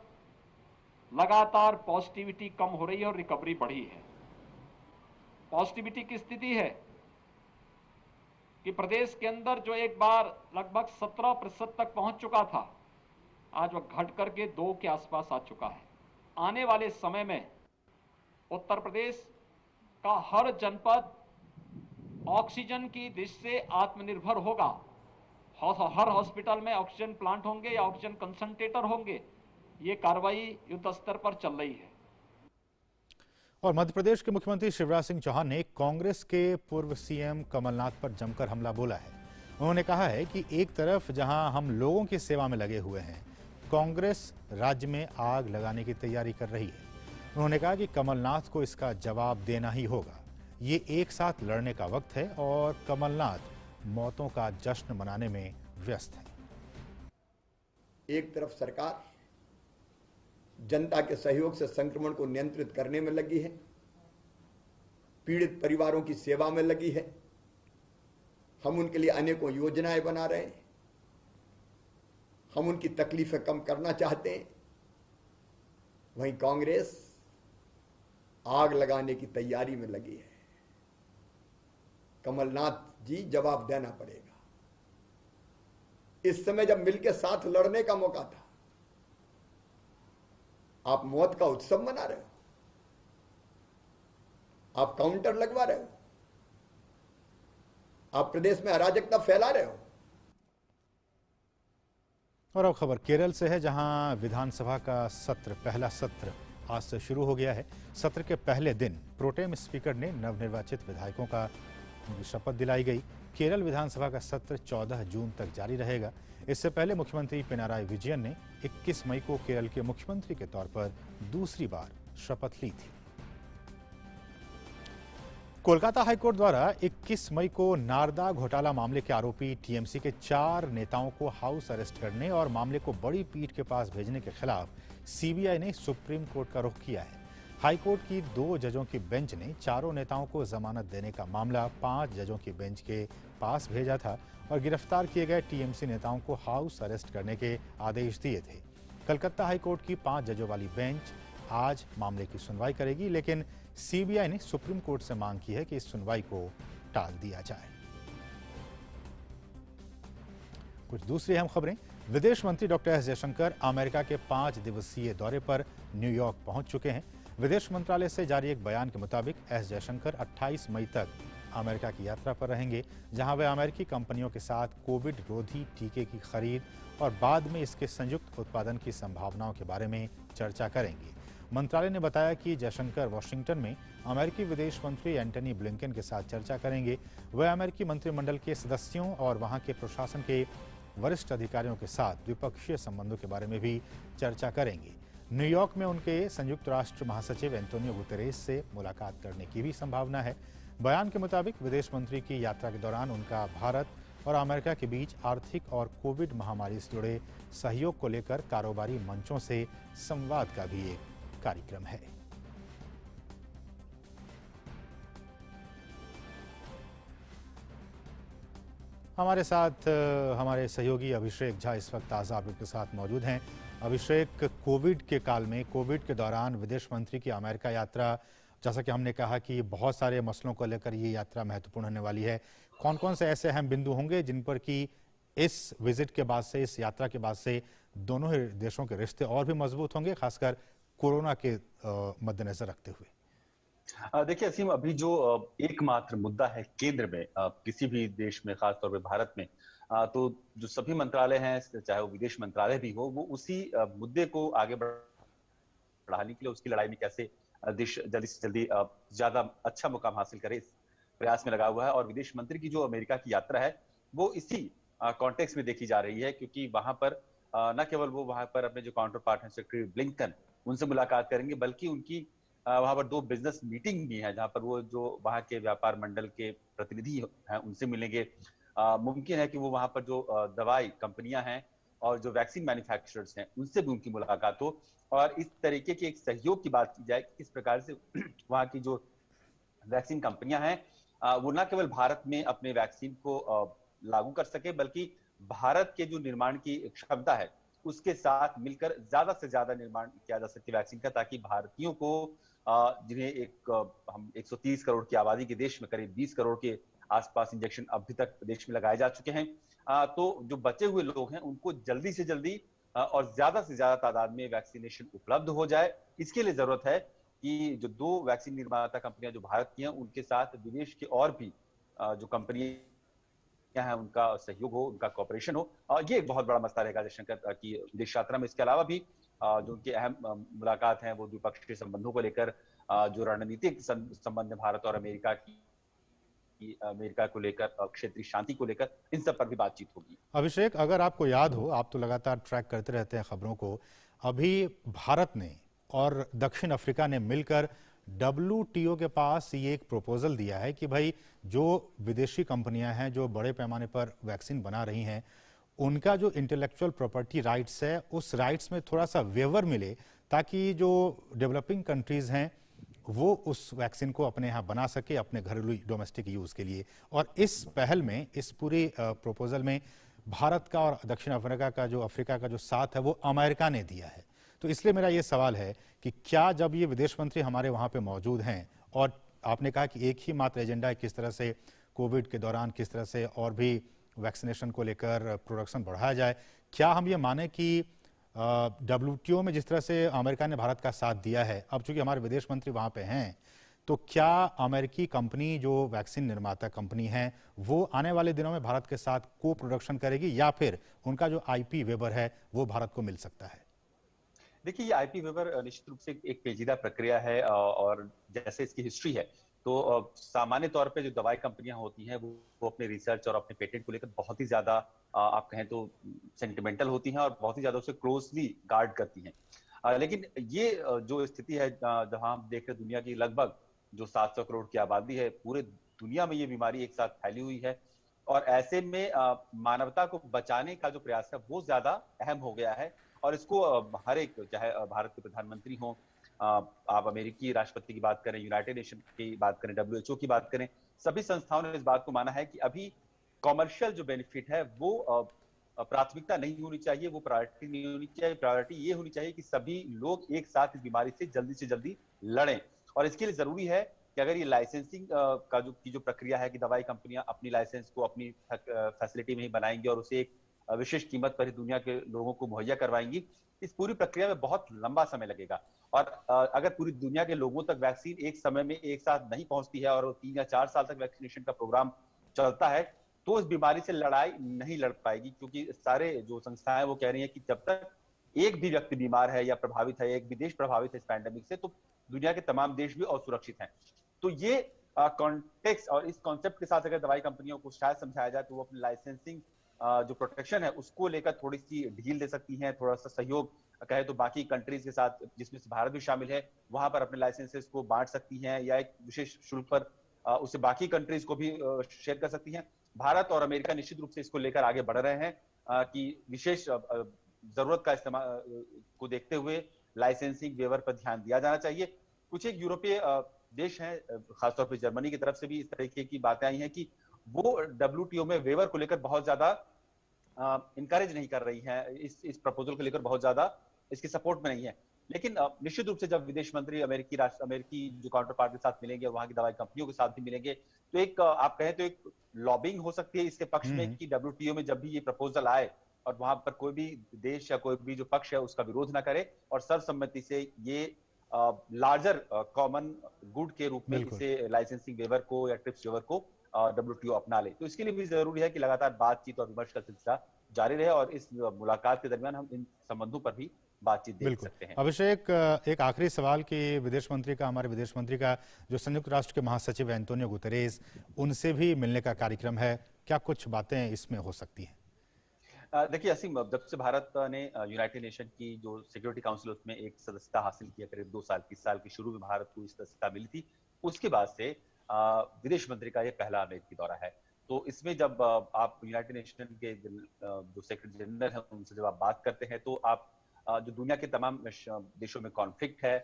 लगातार पॉजिटिविटी कम हो रही है और रिकवरी बढ़ी है। पॉजिटिविटी की स्थिति है कि प्रदेश के अंदर जो एक बार लगभग 17% तक पहुंच चुका था, आज वह घट करके 2 के आसपास आ चुका है। आने वाले समय में उत्तर प्रदेश का हर जनपद ऑक्सीजन की दृष्टि से आत्मनिर्भर होगा। हर हॉस्पिटल में ऑक्सीजन प्लांट होंगे या ऑक्सीजन कंसंट्रेटर होंगे। ये कार्रवाई युद्ध स्तर पर चल रही है। और मध्य प्रदेश के मुख्यमंत्री शिवराज सिंह चौहान ने कांग्रेस के पूर्व सीएम कमलनाथ पर जमकर हमला बोला है। उन्होंने कहा है कि एक तरफ जहां हम लोगों की सेवा में लगे हुए हैं, कांग्रेस राज्य में आग लगाने की तैयारी कर रही है। उन्होंने कहा कि कमलनाथ को इसका जवाब देना ही होगा। ये एक साथ लड़ने का वक्त है और कमलनाथ मौतों का जश्न मनाने में व्यस्त है। एक तरफ सरकार जनता के सहयोग से संक्रमण को नियंत्रित करने में लगी है, पीड़ित परिवारों की सेवा में लगी है। हम उनके लिए अनेकों योजनाएं बना रहे हैं, हम उनकी तकलीफें कम करना चाहते हैं। वहीं कांग्रेस आग लगाने की तैयारी में लगी है। कमलनाथ जी, जवाब देना पड़ेगा। इस समय जब मिलकर साथ लड़ने का मौका था, आप मौत का उत्सव मना रहे हो, आप काउंटर लगवा रहे हो, आप प्रदेश में अराजकता फैला रहे हो। और अब खबर केरल से है, जहां विधानसभा का पहला सत्र आज से शुरू हो गया है। सत्र के पहले दिन प्रोटेम स्पीकर ने नवनिर्वाचित विधायकों का उनकी शपथ दिलाई गई। केरल विधानसभा का सत्र 14 जून तक जारी रहेगा। इससे पहले मुख्यमंत्री पिनाराई विजयन ने 21 मई को केरल के मुख्यमंत्री के तौर पर दूसरी बार शपथ ली थी। कोलकाता हाईकोर्ट द्वारा 21 मई को नारदा घोटाला मामले के आरोपी टीएमसी के 4 नेताओं को हाउस अरेस्ट करने और मामले को बड़ी पीठ के पास भेजने के खिलाफ सीबीआई ने सुप्रीम कोर्ट का रुख किया है। हाईकोर्ट की 2 जजों की बेंच ने चारों नेताओं को जमानत देने का मामला 5 जजों की बेंच के पास भेजा था और गिरफ्तार किए गए टीएमसी नेताओं को हाउस अरेस्ट करने के आदेश दिए थे। कलकत्ता हाईकोर्ट की 5 जजों वाली बेंच आज मामले की सुनवाई करेगी, लेकिन सीबीआई ने सुप्रीम कोर्ट से मांग की है कि इस सुनवाई को टाल दिया जाए। कुछ दूसरी अहम खबरें। विदेश मंत्री डॉक्टर एस जयशंकर अमेरिका के 5 दिवसीय दौरे पर न्यूयॉर्क पहुंच चुके हैं। विदेश मंत्रालय से जारी एक बयान के मुताबिक एस जयशंकर 28 मई तक अमेरिका की यात्रा पर रहेंगे, जहां वे अमेरिकी कंपनियों के साथ कोविड रोधी टीके की खरीद और बाद में इसके संयुक्त उत्पादन की संभावनाओं के बारे में चर्चा करेंगे। मंत्रालय ने बताया कि जयशंकर वॉशिंगटन में अमेरिकी विदेश मंत्री एंटनी ब्लिंकन के साथ चर्चा करेंगे। वे अमेरिकी मंत्रिमंडल के सदस्यों और वहां के प्रशासन के वरिष्ठ अधिकारियों के साथ द्विपक्षीय संबंधों के बारे में भी चर्चा करेंगे। न्यूयॉर्क में उनके संयुक्त राष्ट्र महासचिव एंटोनियो गुतेरेस से मुलाकात करने की भी संभावना है। बयान के मुताबिक विदेश मंत्री की यात्रा के दौरान उनका भारत और अमेरिका के बीच आर्थिक और कोविड महामारी से जुड़े सहयोग को लेकर कारोबारी मंचों से संवाद का भी एक कार्यक्रम है। हमारे साथ हमारे सहयोगी अभिषेक झा इस वक्त ताज़ा अपडेट के साथ मौजूद हैं। अभिषेक, कोविड के काल में, कोविड के दौरान विदेश मंत्री की अमेरिका यात्रा, जैसा कि हमने कहा कि बहुत सारे मसलों को लेकर ये यात्रा महत्वपूर्ण होने वाली है। कौन कौन से ऐसे अहम बिंदु होंगे जिन पर कि इस विजिट के बाद से, इस यात्रा के बाद से दोनों ही देशों के रिश्ते और भी मजबूत होंगे, खासकर कोरोना के मद्देनजर रखते हुए? देखिए असीम, अभी जो एकमात्र मुद्दा है केंद्र में किसी भी देश में, खासतौर पे भारत में, तो जो सभी मंत्रालय हैं, चाहे वो विदेश मंत्रालय भी हो, वो उसी मुद्दे को आगे बढ़ाने के लिए, उसकी लड़ाई में कैसे देश जल्दी से जल्दी ज्यादा अच्छा मुकाम हासिल करे, इस प्रयास में लगा हुआ है। और विदेश मंत्री की जो अमेरिका की यात्रा है वो इसी कॉन्टेक्स्ट में देखी जा रही है, क्योंकि वहां पर न केवल वो वहां पर अपने जो काउंटर पार्ट हैं सेक्रेटरी ब्लिंकन, उनसे मुलाकात करेंगे, बल्कि उनकी वहां पर 2 बिजनेस मीटिंग भी है, जहां पर वो जो वहां के व्यापार मंडल के प्रतिनिधि हैं उनसे मिलेंगे। मुमकिन है कि वो वहां पर जो दवाई कंपनियां हैं और जो वैक्सीन मैन्युफैक्चरर्स हैं उनसे भी उनकी मुलाकात हो और इस तरीके के एक सहयोग की बात की जाए कि किस प्रकार से वहां की जो वैक्सीन कंपनियां हैं वो न केवल भारत में अपने वैक्सीन को लागू कर सके, बल्कि भारत के जो निर्माण की क्षमता है उसके साथ मिलकर ज्यादा से ज्यादा निर्माण किया जा सके वैक्सीन का, ताकि भारतीयों को जिन्हें हम 130 करोड़ की आबादी के देश में करीब 20 करोड़ के आसपास इंजेक्शन अभी तक देश में लगाए जा चुके हैं, तो जो बचे हुए लोग हैं उनको जल्दी से जल्दी और ज्यादा से ज्यादा तादाद में वैक्सीनेशन उपलब्ध हो जाए। इसके लिए जरूरत है कि जो 2 वैक्सीन निर्माता कंपनियां जो भारत की हैं उनके साथ विदेश की और भी जो कंपनियां हैं उनका सहयोग हो, उनका कॉपरेशन हो। ये एक बहुत बड़ा मसला रहेगा जयशंकर की विदेश यात्रा में। इसके अलावा भी जो उनकी अहम मुलाकात हैं वो द्विपक्षीय संबंधों को लेकर, जो रणनीतिक संबंध है भारत और अमेरिका की, अमेरिका को लेकर, क्षेत्रीय शांति को लेकर, इन सब पर भी बातचीत होगी। अभिषेक, अगर आपको याद हो, आप तो लगातार ट्रैक करते रहते हैं खबरों को, अभी भारत ने और दक्षिण अफ्रीका ने मिलकर WTO के पास ये एक प्रपोजल दिया है कि भाई जो विदेशी कंपनियां हैं जो बड़े पैमाने पर वैक्सीन बना रही हैं, उनका जो इंटेलेक्चुअल प्रॉपर्टी राइट्स है उस राइट्स में थोड़ा सा वेवर मिले, ताकि जो डेवलपिंग कंट्रीज हैं वो उस वैक्सीन को अपने यहाँ बना सके अपने घरेलू डोमेस्टिक यूज के लिए। और इस पहल में, इस पूरी प्रपोजल में भारत का और दक्षिण अफ्रीका का जो साथ है वो अमेरिका ने दिया है। तो इसलिए मेरा ये सवाल है कि क्या जब ये विदेश मंत्री हमारे वहाँ पे मौजूद हैं और आपने कहा कि एक ही मात्र एजेंडा है किस तरह से कोविड के दौरान किस तरह से और भी वैक्सीनेशन को लेकर प्रोडक्शन बढ़ाया जाए, क्या हम ये माने कि WTO में जिस तरह से अमेरिका ने भारत का साथ दिया है, अब चूंकि हमारे विदेश मंत्री वहाँ पे हैं, तो क्या अमेरिकी कंपनी जो वैक्सीन निर्माता कंपनी है वो आने वाले दिनों में भारत के साथ को प्रोडक्शन करेगी, या फिर उनका जो IP वेबर है वो भारत को मिल सकता है? देखिए, ये IP वेबर निश्चित रूप से एक पेचीदा प्रक्रिया है और जैसे इसकी हिस्ट्री है सामान्य तौर पे जो दवाई कंपनियां होती हैं वो अपने रिसर्च और अपने पेटेंट को लेकर बहुत ही ज्यादा आप कहें तो सेंटिमेंटल होती हैं और बहुत ही ज्यादा उसे क्लोजली गार्ड करती हैं। लेकिन ये जो स्थिति है जहां हम देख रहे दुनिया की लगभग जो 700 करोड़ की आबादी है, पूरे दुनिया में ये बीमारी एक साथ फैली हुई है और ऐसे में मानवता को बचाने का जो प्रयास है वो ज्यादा अहम हो गया है। और इसको हर एक, चाहे भारत के प्रधानमंत्री हों, आप अमेरिकी राष्ट्रपति की बात करें, यूनाइटेड नेशन की बात करें, WHO की बात करें, सभी संस्थाओं ने इस बात को माना है कि अभी कॉमर्शियल जो बेनिफिट है वो प्राथमिकता नहीं होनी चाहिए, वो प्रायोरिटी नहीं होनी चाहिए। प्रायोरिटी ये होनी चाहिए कि सभी लोग एक साथ इस बीमारी से जल्दी लड़ें। और इसके लिए जरूरी है कि अगर ये लाइसेंसिंग का जो प्रक्रिया है कि दवाई कंपनियां अपनी लाइसेंस को अपनी फैसिलिटी में ही बनाएंगी और उसे एक विशेष कीमत पर ही दुनिया के लोगों को मुहैया करवाएंगी, इस पूरी प्रक्रिया में बहुत लंबा समय लगेगा। और अगर पूरी दुनिया के लोगों तक वैक्सीन एक समय में एक साथ नहीं पहुंचती है और 3 या 4 साल तक वैक्सीनेशन का प्रोग्राम चलता है, तो इस बीमारी से लड़ाई नहीं लड़ पाएगी। क्योंकि सारे जो संस्थाएं वो कह रही हैं कि जब तक एक भी व्यक्ति बीमार है या प्रभावित है, एक भी देश प्रभावित है इस पैंडेमिक से, तो दुनिया के तमाम देश भी असुरक्षित हैं। तो ये कॉन्टेक्स्ट और इस कॉन्सेप्ट के साथ अगर दवाई कंपनियों को शायद समझाया जाए तो वो अपनी लाइसेंसिंग जो प्रोटेक्शन है उसको लेकर थोड़ी सी ढील दे सकती हैं, थोड़ा सा सहयोग कहे तो बाकी कंट्रीज के साथ, जिसमें भारत भी शामिल है, वहां पर अपने लाइसेंसेस को बांट सकती हैं या एक विशेष शुल्क पर उसे बाकी कंट्रीज को भी शेयर कर सकती हैं। भारत और अमेरिका निश्चित रूप से इसको लेकर आगे बढ़ रहे हैं कि विशेष जरूरत का इस्तेमाल को देखते हुए लाइसेंसिंग वेवर पर ध्यान दिया जाना चाहिए। कुछ एक यूरोपीय देश हैं, खासतौर पर जर्मनी की तरफ से भी इस तरीके की बातें आई हैं कि वो WTO में वेवर को लेकर बहुत ज्यादा इनकरेज नहीं कर रही है, इस प्रपोजल को लेकर बहुत ज्यादा इसके सपोर्ट में नहीं है। लेकिन निश्चित रूप से जब विदेश मंत्री अमेरिकी जो काउंटर पार्ट के साथ मिलेंगे, वहां की दवाई कंपनियों के साथ भी मिलेंगे, तो एक आप कहें तो एक लॉबिंग हो सकती है इसके पक्ष में कि WTO में जब भी ये प्रपोजल आए और वहां पर कोई भी देश या कोई भी जो पक्ष है उसका विरोध ना करे और सर्वसम्मति से ये लार्जर कॉमन गुड के रूप में इसे लाइसेंसिंग वेवर को या ट्रिप्स वेवर को WTO अपना ले। तो इसके लिए भी जरूरी है कि लगातार बातचीत और विमर्श का सिलसिला जारी रहे और इस मुलाकात के दरमियान हम इन संबंधों पर भी बातचीत देख सकते हैं। अभिषेक, एक आखिरी सवाल कि हमारे विदेश मंत्री का जो संयुक्त राष्ट्र के महासचिव एंटोनियो गुतेरेस, उनसे भी मिलने का कार्यक्रम है, क्या कुछ बातें इसमें हो सकती हैं? देखिए असीम, जब से भारत ने यूनाइटेड नेशन की जो सिक्योरिटी काउंसिल उसमें एक सदस्यता हासिल किया, करीब 2 साल, 30 साल के शुरू में भारत को इस सदस्यता मिली थी, उसके बाद से विदेश मंत्री का ये पहला अमेरिकी दौरा है। तो इसमें जब आप यूनाइटेड नेशन के जो सेक्रेटरी जनरल हैं उनसे जब आप बात करते हैं तो आप जो दुनिया के तमाम देशों में कॉन्फ्लिक्ट है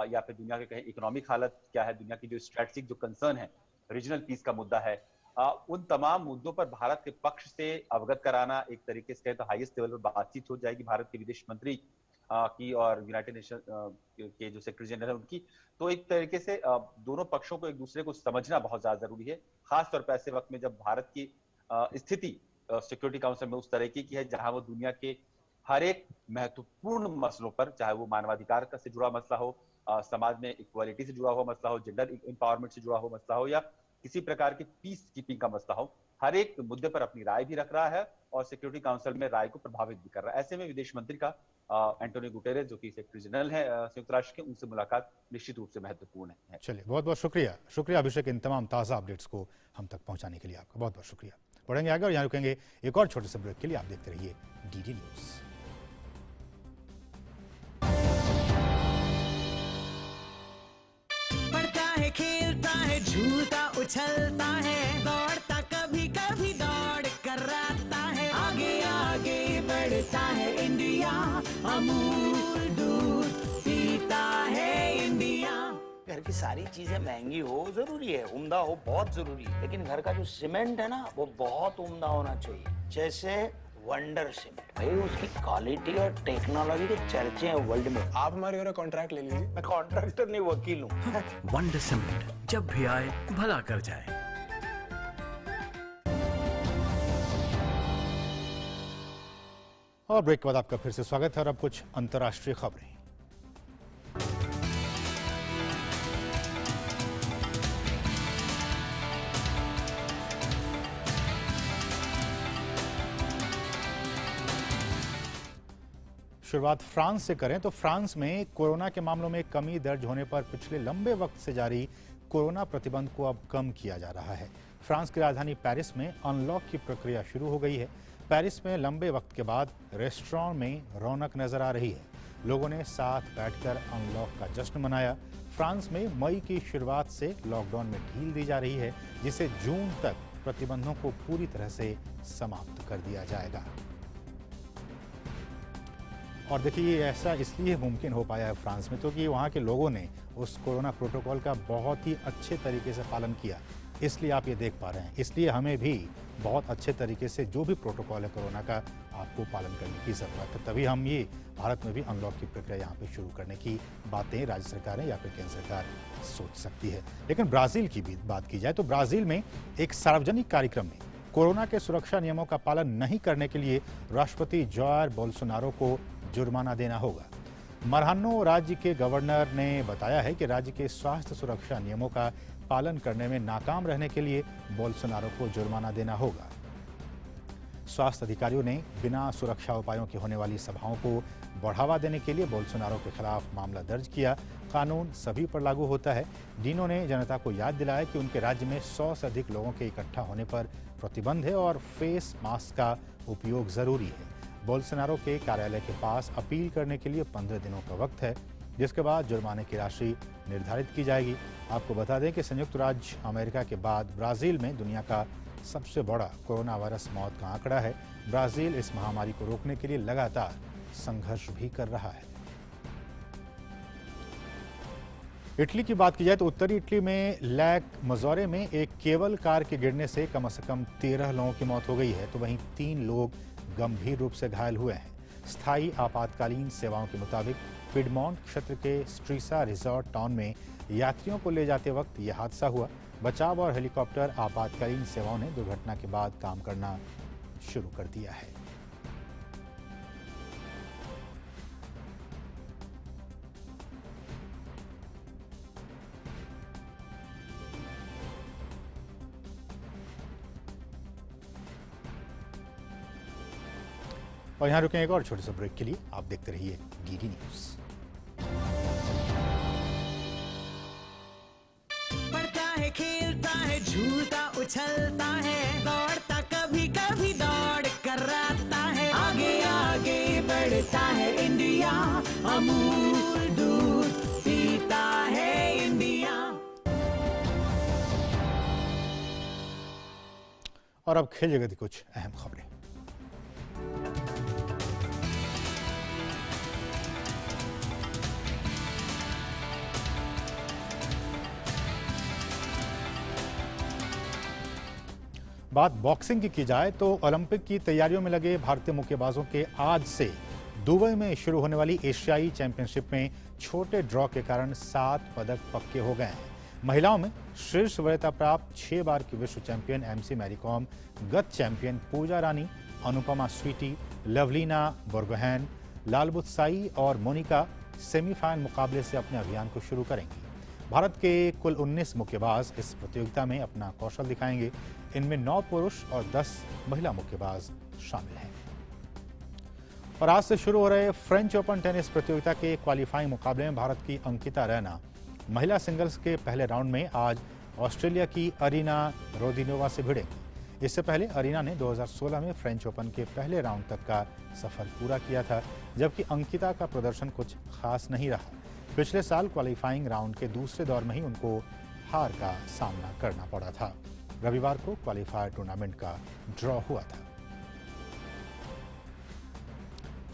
या फिर दुनिया के कहीं इकोनॉमिक हालत क्या है, दुनिया की जो स्ट्रेटेजिक जो कंसर्न है, रीजनल पीस का मुद्दा है, उन तमाम मुद्दों पर भारत के पक्ष से अवगत कराना, एक तरीके से तो हाईएस्ट लेवल पर बातचीत हो जाएगी भारत के विदेश मंत्री की और यूनाइटेड नेशन के जो सेक्रेटरी जनरल है उनकी। तो एक तरीके से दोनों पक्षों को एक दूसरे को समझना बहुत ज्यादा जरूरी है, खासतौर पर ऐसे वक्त में जब भारत की स्थिति सिक्योरिटी काउंसिल में उस तरीके की है जहां वो दुनिया के हर एक महत्वपूर्ण मसलों पर, चाहे वो मानवाधिकार से जुड़ा मसला हो, समाज में इक्वालिटी से जुड़ा हुआ मसला हो, जेंडर एम्पावरमेंट से जुड़ा हुआ मसला हो या किसी प्रकार की पीस कीपिंग का मसला हो, हर एक मुद्दे पर अपनी राय भी रख रहा है और सिक्योरिटी काउंसिल में राय को प्रभावित भी कर रहा है। ऐसे में विदेश मंत्री का एंटोनियो गुटेरेस जो कि सेक्रेटरी जनरल है संयुक्त राष्ट्र के, उनसे मुलाकात निश्चित रूप से महत्वपूर्ण है। चलिए, बहुत बहुत शुक्रिया अभिषेक, इन तमाम ताज़ा अपडेट्स को हम तक पहुंचाने के लिए आपका बहुत बहुत शुक्रिया। बढ़ेंगे आगे और यहाँ रुकेंगे एक और छोटे से ब्रेक के लिए। आप देखते रहिए DD न्यूज़। खेलता है, झूलता उछलता है, दौड़ता कभी कभी दौड़ कर रहता है, आगे आगे बढ़ता है इंडिया, अमूल दूध पीता है इंडिया। घर की सारी चीजें महंगी हो जरूरी है, उम्दा हो बहुत जरूरी है, लेकिन घर का जो सीमेंट है ना वो बहुत उम्दा होना चाहिए। जैसे वंडर सीमेंट, भाई उसकी क्वालिटी और टेक्नोलॉजी के चर्चे हैं वर्ल्ड में। आप हमारे घर कॉन्ट्रैक्ट ले लीजिए। मैं कॉन्ट्रैक्टर नहीं, वकील हूँ। वंडर सीमेंट, जब भी आए भला कर जाए। और ब्रेक के बाद आपका फिर से स्वागत है और अब कुछ अंतर्राष्ट्रीय खबरें। शुरुआत फ्रांस से करें तो फ्रांस में कोरोना के मामलों में कमी दर्ज होने पर पिछले लंबे वक्त से जारी कोरोना प्रतिबंध को अब कम किया जा रहा है। फ्रांस की राजधानी पेरिस में अनलॉक की प्रक्रिया शुरू हो गई है। पेरिस में लंबे वक्त के बाद रेस्टोरेंट में रौनक नजर आ रही है। लोगों ने साथ बैठकर अनलॉक का जश्न मनाया। फ्रांस में मई की शुरुआत से लॉकडाउन में ढील दी जा रही है, जिसे जून तक प्रतिबंधों को पूरी तरह से समाप्त कर दिया जाएगा। और देखिए, ऐसा इसलिए मुमकिन हो पाया है फ्रांस में क्योंकि वहाँ के लोगों ने उस कोरोना प्रोटोकॉल का बहुत ही अच्छे तरीके से पालन किया, इसलिए आप ये देख पा रहे हैं। इसलिए हमें भी बहुत अच्छे तरीके से जो भी प्रोटोकॉल है कोरोना का, आपको पालन करने की ज़रूरत है। तभी हम ये भारत में भी अनलॉक की प्रक्रिया यहाँ पे शुरू करने की बातें राज्य सरकारें या फिर केंद्र सरकार सोच सकती है। लेकिन ब्राज़ील की भी बात की जाए तो ब्राज़ील में एक सार्वजनिक कार्यक्रम में कोरोना के सुरक्षा नियमों का पालन नहीं करने के लिए राष्ट्रपति जायर बोल्सोनारो को जुर्माना देना होगा। मरहानो राज्य के गवर्नर ने बताया है कि राज्य के स्वास्थ्य सुरक्षा नियमों का पालन करने में नाकाम रहने के लिए बोल्सोनारो को जुर्माना देना होगा। स्वास्थ्य अधिकारियों ने बिना सुरक्षा उपायों की होने वाली सभाओं को बढ़ावा देने के लिए बोल्सोनारो के खिलाफ मामला दर्ज किया। कानून सभी पर लागू होता है। डिनो ने जनता को याद दिलाया कि उनके राज्य में 100 से अधिक लोगों के इकट्ठा होने पर प्रतिबंध है और फेस मास्क का उपयोग जरूरी है। बोल्सोनारो के कार्यालय के पास अपील करने के लिए 15 दिनों का वक्त है, जिसके बाद जुर्माने की राशि निर्धारित की जाएगी। आपको बता दें कि संयुक्त राज्य अमेरिका के बाद ब्राज़ील में दुनिया का सबसे बड़ा कोरोना वायरस मौत का आंकड़ा है। ब्राज़ील इस महामारी को रोकने के लिए लगातार संघर्ष भी कर रहा है। इटली की बात की जाए तो उत्तरी इटली में लैक मजोरे में एक केबल कार के गिरने से कम 13 लोगों की मौत हो गई है, तो वहीं 3 लोग गंभीर रूप से घायल हुए हैं। स्थायी आपातकालीन सेवाओं के मुताबिक पिडमॉन्ट क्षेत्र के स्ट्रीसा रिजॉर्ट टाउन में यात्रियों को ले जाते वक्त यह हादसा हुआ। बचाव और हेलीकॉप्टर आपातकालीन सेवाओं ने दुर्घटना के बाद काम करना शुरू कर दिया है। और यहां रुकें एक और छोटे से ब्रेक के लिए। आप देखते रहिए डीडी न्यूज़। पढ़ता है, खेलता है, झूलता उछलता है, दौड़ता कभी कभी दौड़ कराता है, आगे आगे बढ़ता है इंडिया, अमूल दूध पीता है इंडिया। और अब खेल जगत की कुछ अहम खबरें। बात बॉक्सिंग की जाए तो ओलंपिक की तैयारियों में लगे भारतीय मुक्केबाजों के आज से दुबई में शुरू होने वाली एशियाई चैंपियनशिप में छोटे ड्रॉ के कारण 7 पदक पक्के हो गए हैं। महिलाओं में शीर्ष वरीयता प्राप्त 6 बार की विश्व चैंपियन एमसी मैरी कॉम, गत चैंपियन पूजा रानी, अनुपमा स्वीटी, लवलीना बोर्गोहेन, लालबुत्साई और मोनिका सेमीफाइनल मुकाबले से अपने अभियान को शुरू करेंगी। भारत के कुल 19 मुक्केबाज इस प्रतियोगिता में अपना कौशल दिखाएंगे। इनमें 9 पुरुष और 10 महिला मुक्केबाज शामिल हैं। और आज से शुरू हो रहे फ्रेंच ओपन टेनिस प्रतियोगिता के क्वालिफाइंग मुकाबले में भारत की अंकिता रैना महिला सिंगल्स के पहले राउंड में आज ऑस्ट्रेलिया की अरीना रोदिनोवा से भिड़ेंगी। इससे पहले अरीना ने 2016 में फ्रेंच ओपन के पहले राउंड तक का सफर पूरा किया था, जबकि अंकिता का प्रदर्शन कुछ खास नहीं रहा। पिछले साल क्वालिफाइंग राउंड के दूसरे दौर में ही उनको हार का सामना करना पड़ा था। रविवार को क्वालिफायर टूर्नामेंट का ड्रॉ हुआ था।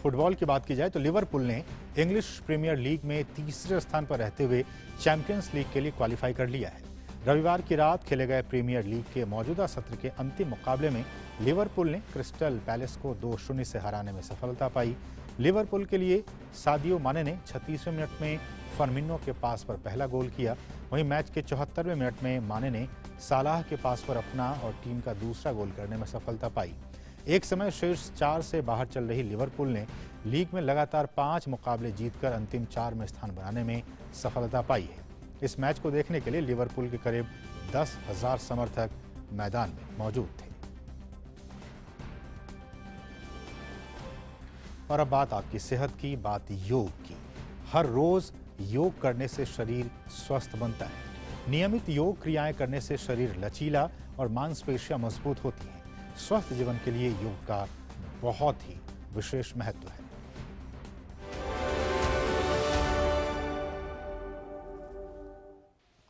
फुटबॉल की बात की जाए तो लिवरपूल ने इंग्लिश प्रीमियर लीग में तीसरे स्थान पर रहते हुए चैंपियंस लीग के लिए क्वालिफाई कर लिया है। रविवार की रात खेले गए प्रीमियर लीग के मौजूदा सत्र के अंतिम मुकाबले में लिवरपूल ने क्रिस्टल पैलेस को 2-0 से हराने में सफलता पाई। लिवरपूल के लिए सादियो माने ने 36वें मिनट में फर्मिनो के पास पर पहला गोल किया। वहीं मैच के 74वें मिनट में माने ने सालाह के पास पर अपना और टीम का दूसरा गोल करने में सफलता पाई। एक समय शीर्ष 4 से बाहर चल रही लिवरपूल ने लीग में लगातार 5 मुकाबले जीतकर अंतिम 4 में स्थान बनाने में सफलता पाई है। इस मैच को देखने के लिए लिवरपूल के करीब 10,000 समर्थक मैदान में मौजूद थे। और अब बात आपकी सेहत की, बात योग की। हर रोज योग करने से शरीर स्वस्थ बनता है। नियमित योग क्रियाएं करने से शरीर लचीला और मांसपेशियां मजबूत होती हैं। स्वस्थ जीवन के लिए योग का बहुत ही विशेष महत्व है।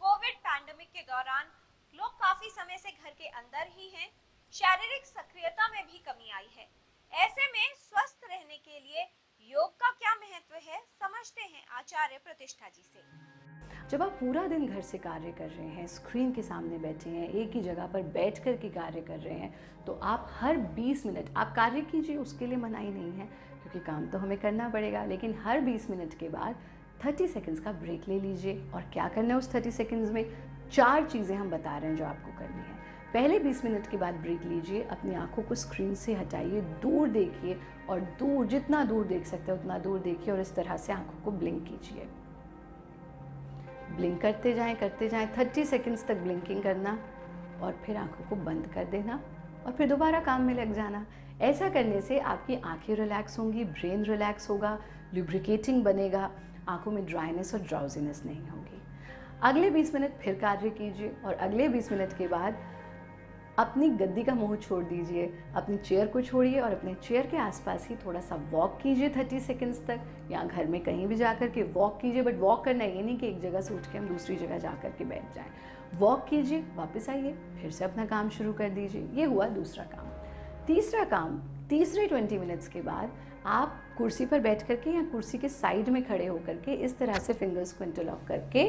कोविड पैंडेमिक के दौरान लोग काफी समय से घर के अंदर ही हैं। शारीरिक सक्रियता में भी कमी आई है। ऐसे में स्वस्थ रहने के लिए योग का क्या महत्व है, समझते हैं आचार्य प्रतिष्ठा जी से। जब आप पूरा दिन घर से कार्य कर रहे हैं, स्क्रीन के सामने बैठे हैं, एक ही जगह पर बैठ कर के कार्य कर रहे हैं, तो आप हर 20 मिनट आप कार्य कीजिए, उसके लिए मनाही नहीं है क्योंकि काम तो हमें करना पड़ेगा, लेकिन हर 20 मिनट के बाद 30 सेकंड्स का ब्रेक ले लीजिए। और क्या करना है उस 30 सेकंड्स में? 4 चीज़ें हम बता रहे हैं जो आपको करनी है। पहले 20 मिनट के बाद ब्रेक लीजिए, अपनी आंखों को स्क्रीन से हटाइए, दूर देखिए और दूर जितना दूर देख सकते हैं उतना दूर देखिए और इस तरह से आंखों को ब्लिंक कीजिए। ब्लिंक करते जाएं 30 सेकंड्स तक ब्लिंकिंग करना और फिर आंखों को बंद कर देना और फिर दोबारा काम में लग जाना। ऐसा करने से आपकी आंखें रिलैक्स होंगी, ब्रेन रिलैक्स होगा, लुब्रिकेटिंग बनेगा, आंखों में ड्राइनेस और ड्राउजीनेस नहीं होगी। अगले 20 मिनट फिर कार्य कीजिए और अगले 20 मिनट के बाद अपनी गद्दी का मोह छोड़ दीजिए, अपनी चेयर को छोड़िए और अपने चेयर के आसपास ही थोड़ा सा वॉक कीजिए 30 सेकंड्स तक, या घर में कहीं भी जा कर के वॉक कीजिए। बट वॉक करना ये नहीं कि एक जगह से उठ के हम दूसरी जगह जा कर के बैठ जाएं। वॉक कीजिए, वापस आइए, फिर से अपना काम शुरू कर दीजिए। ये हुआ दूसरा काम। तीसरा काम, तीसरे 20 मिनट्स के बाद आप कुर्सी पर बैठ करके या कुर्सी के साइड में खड़े होकर के इस तरह से फिंगर्स को इंटरलॉक करके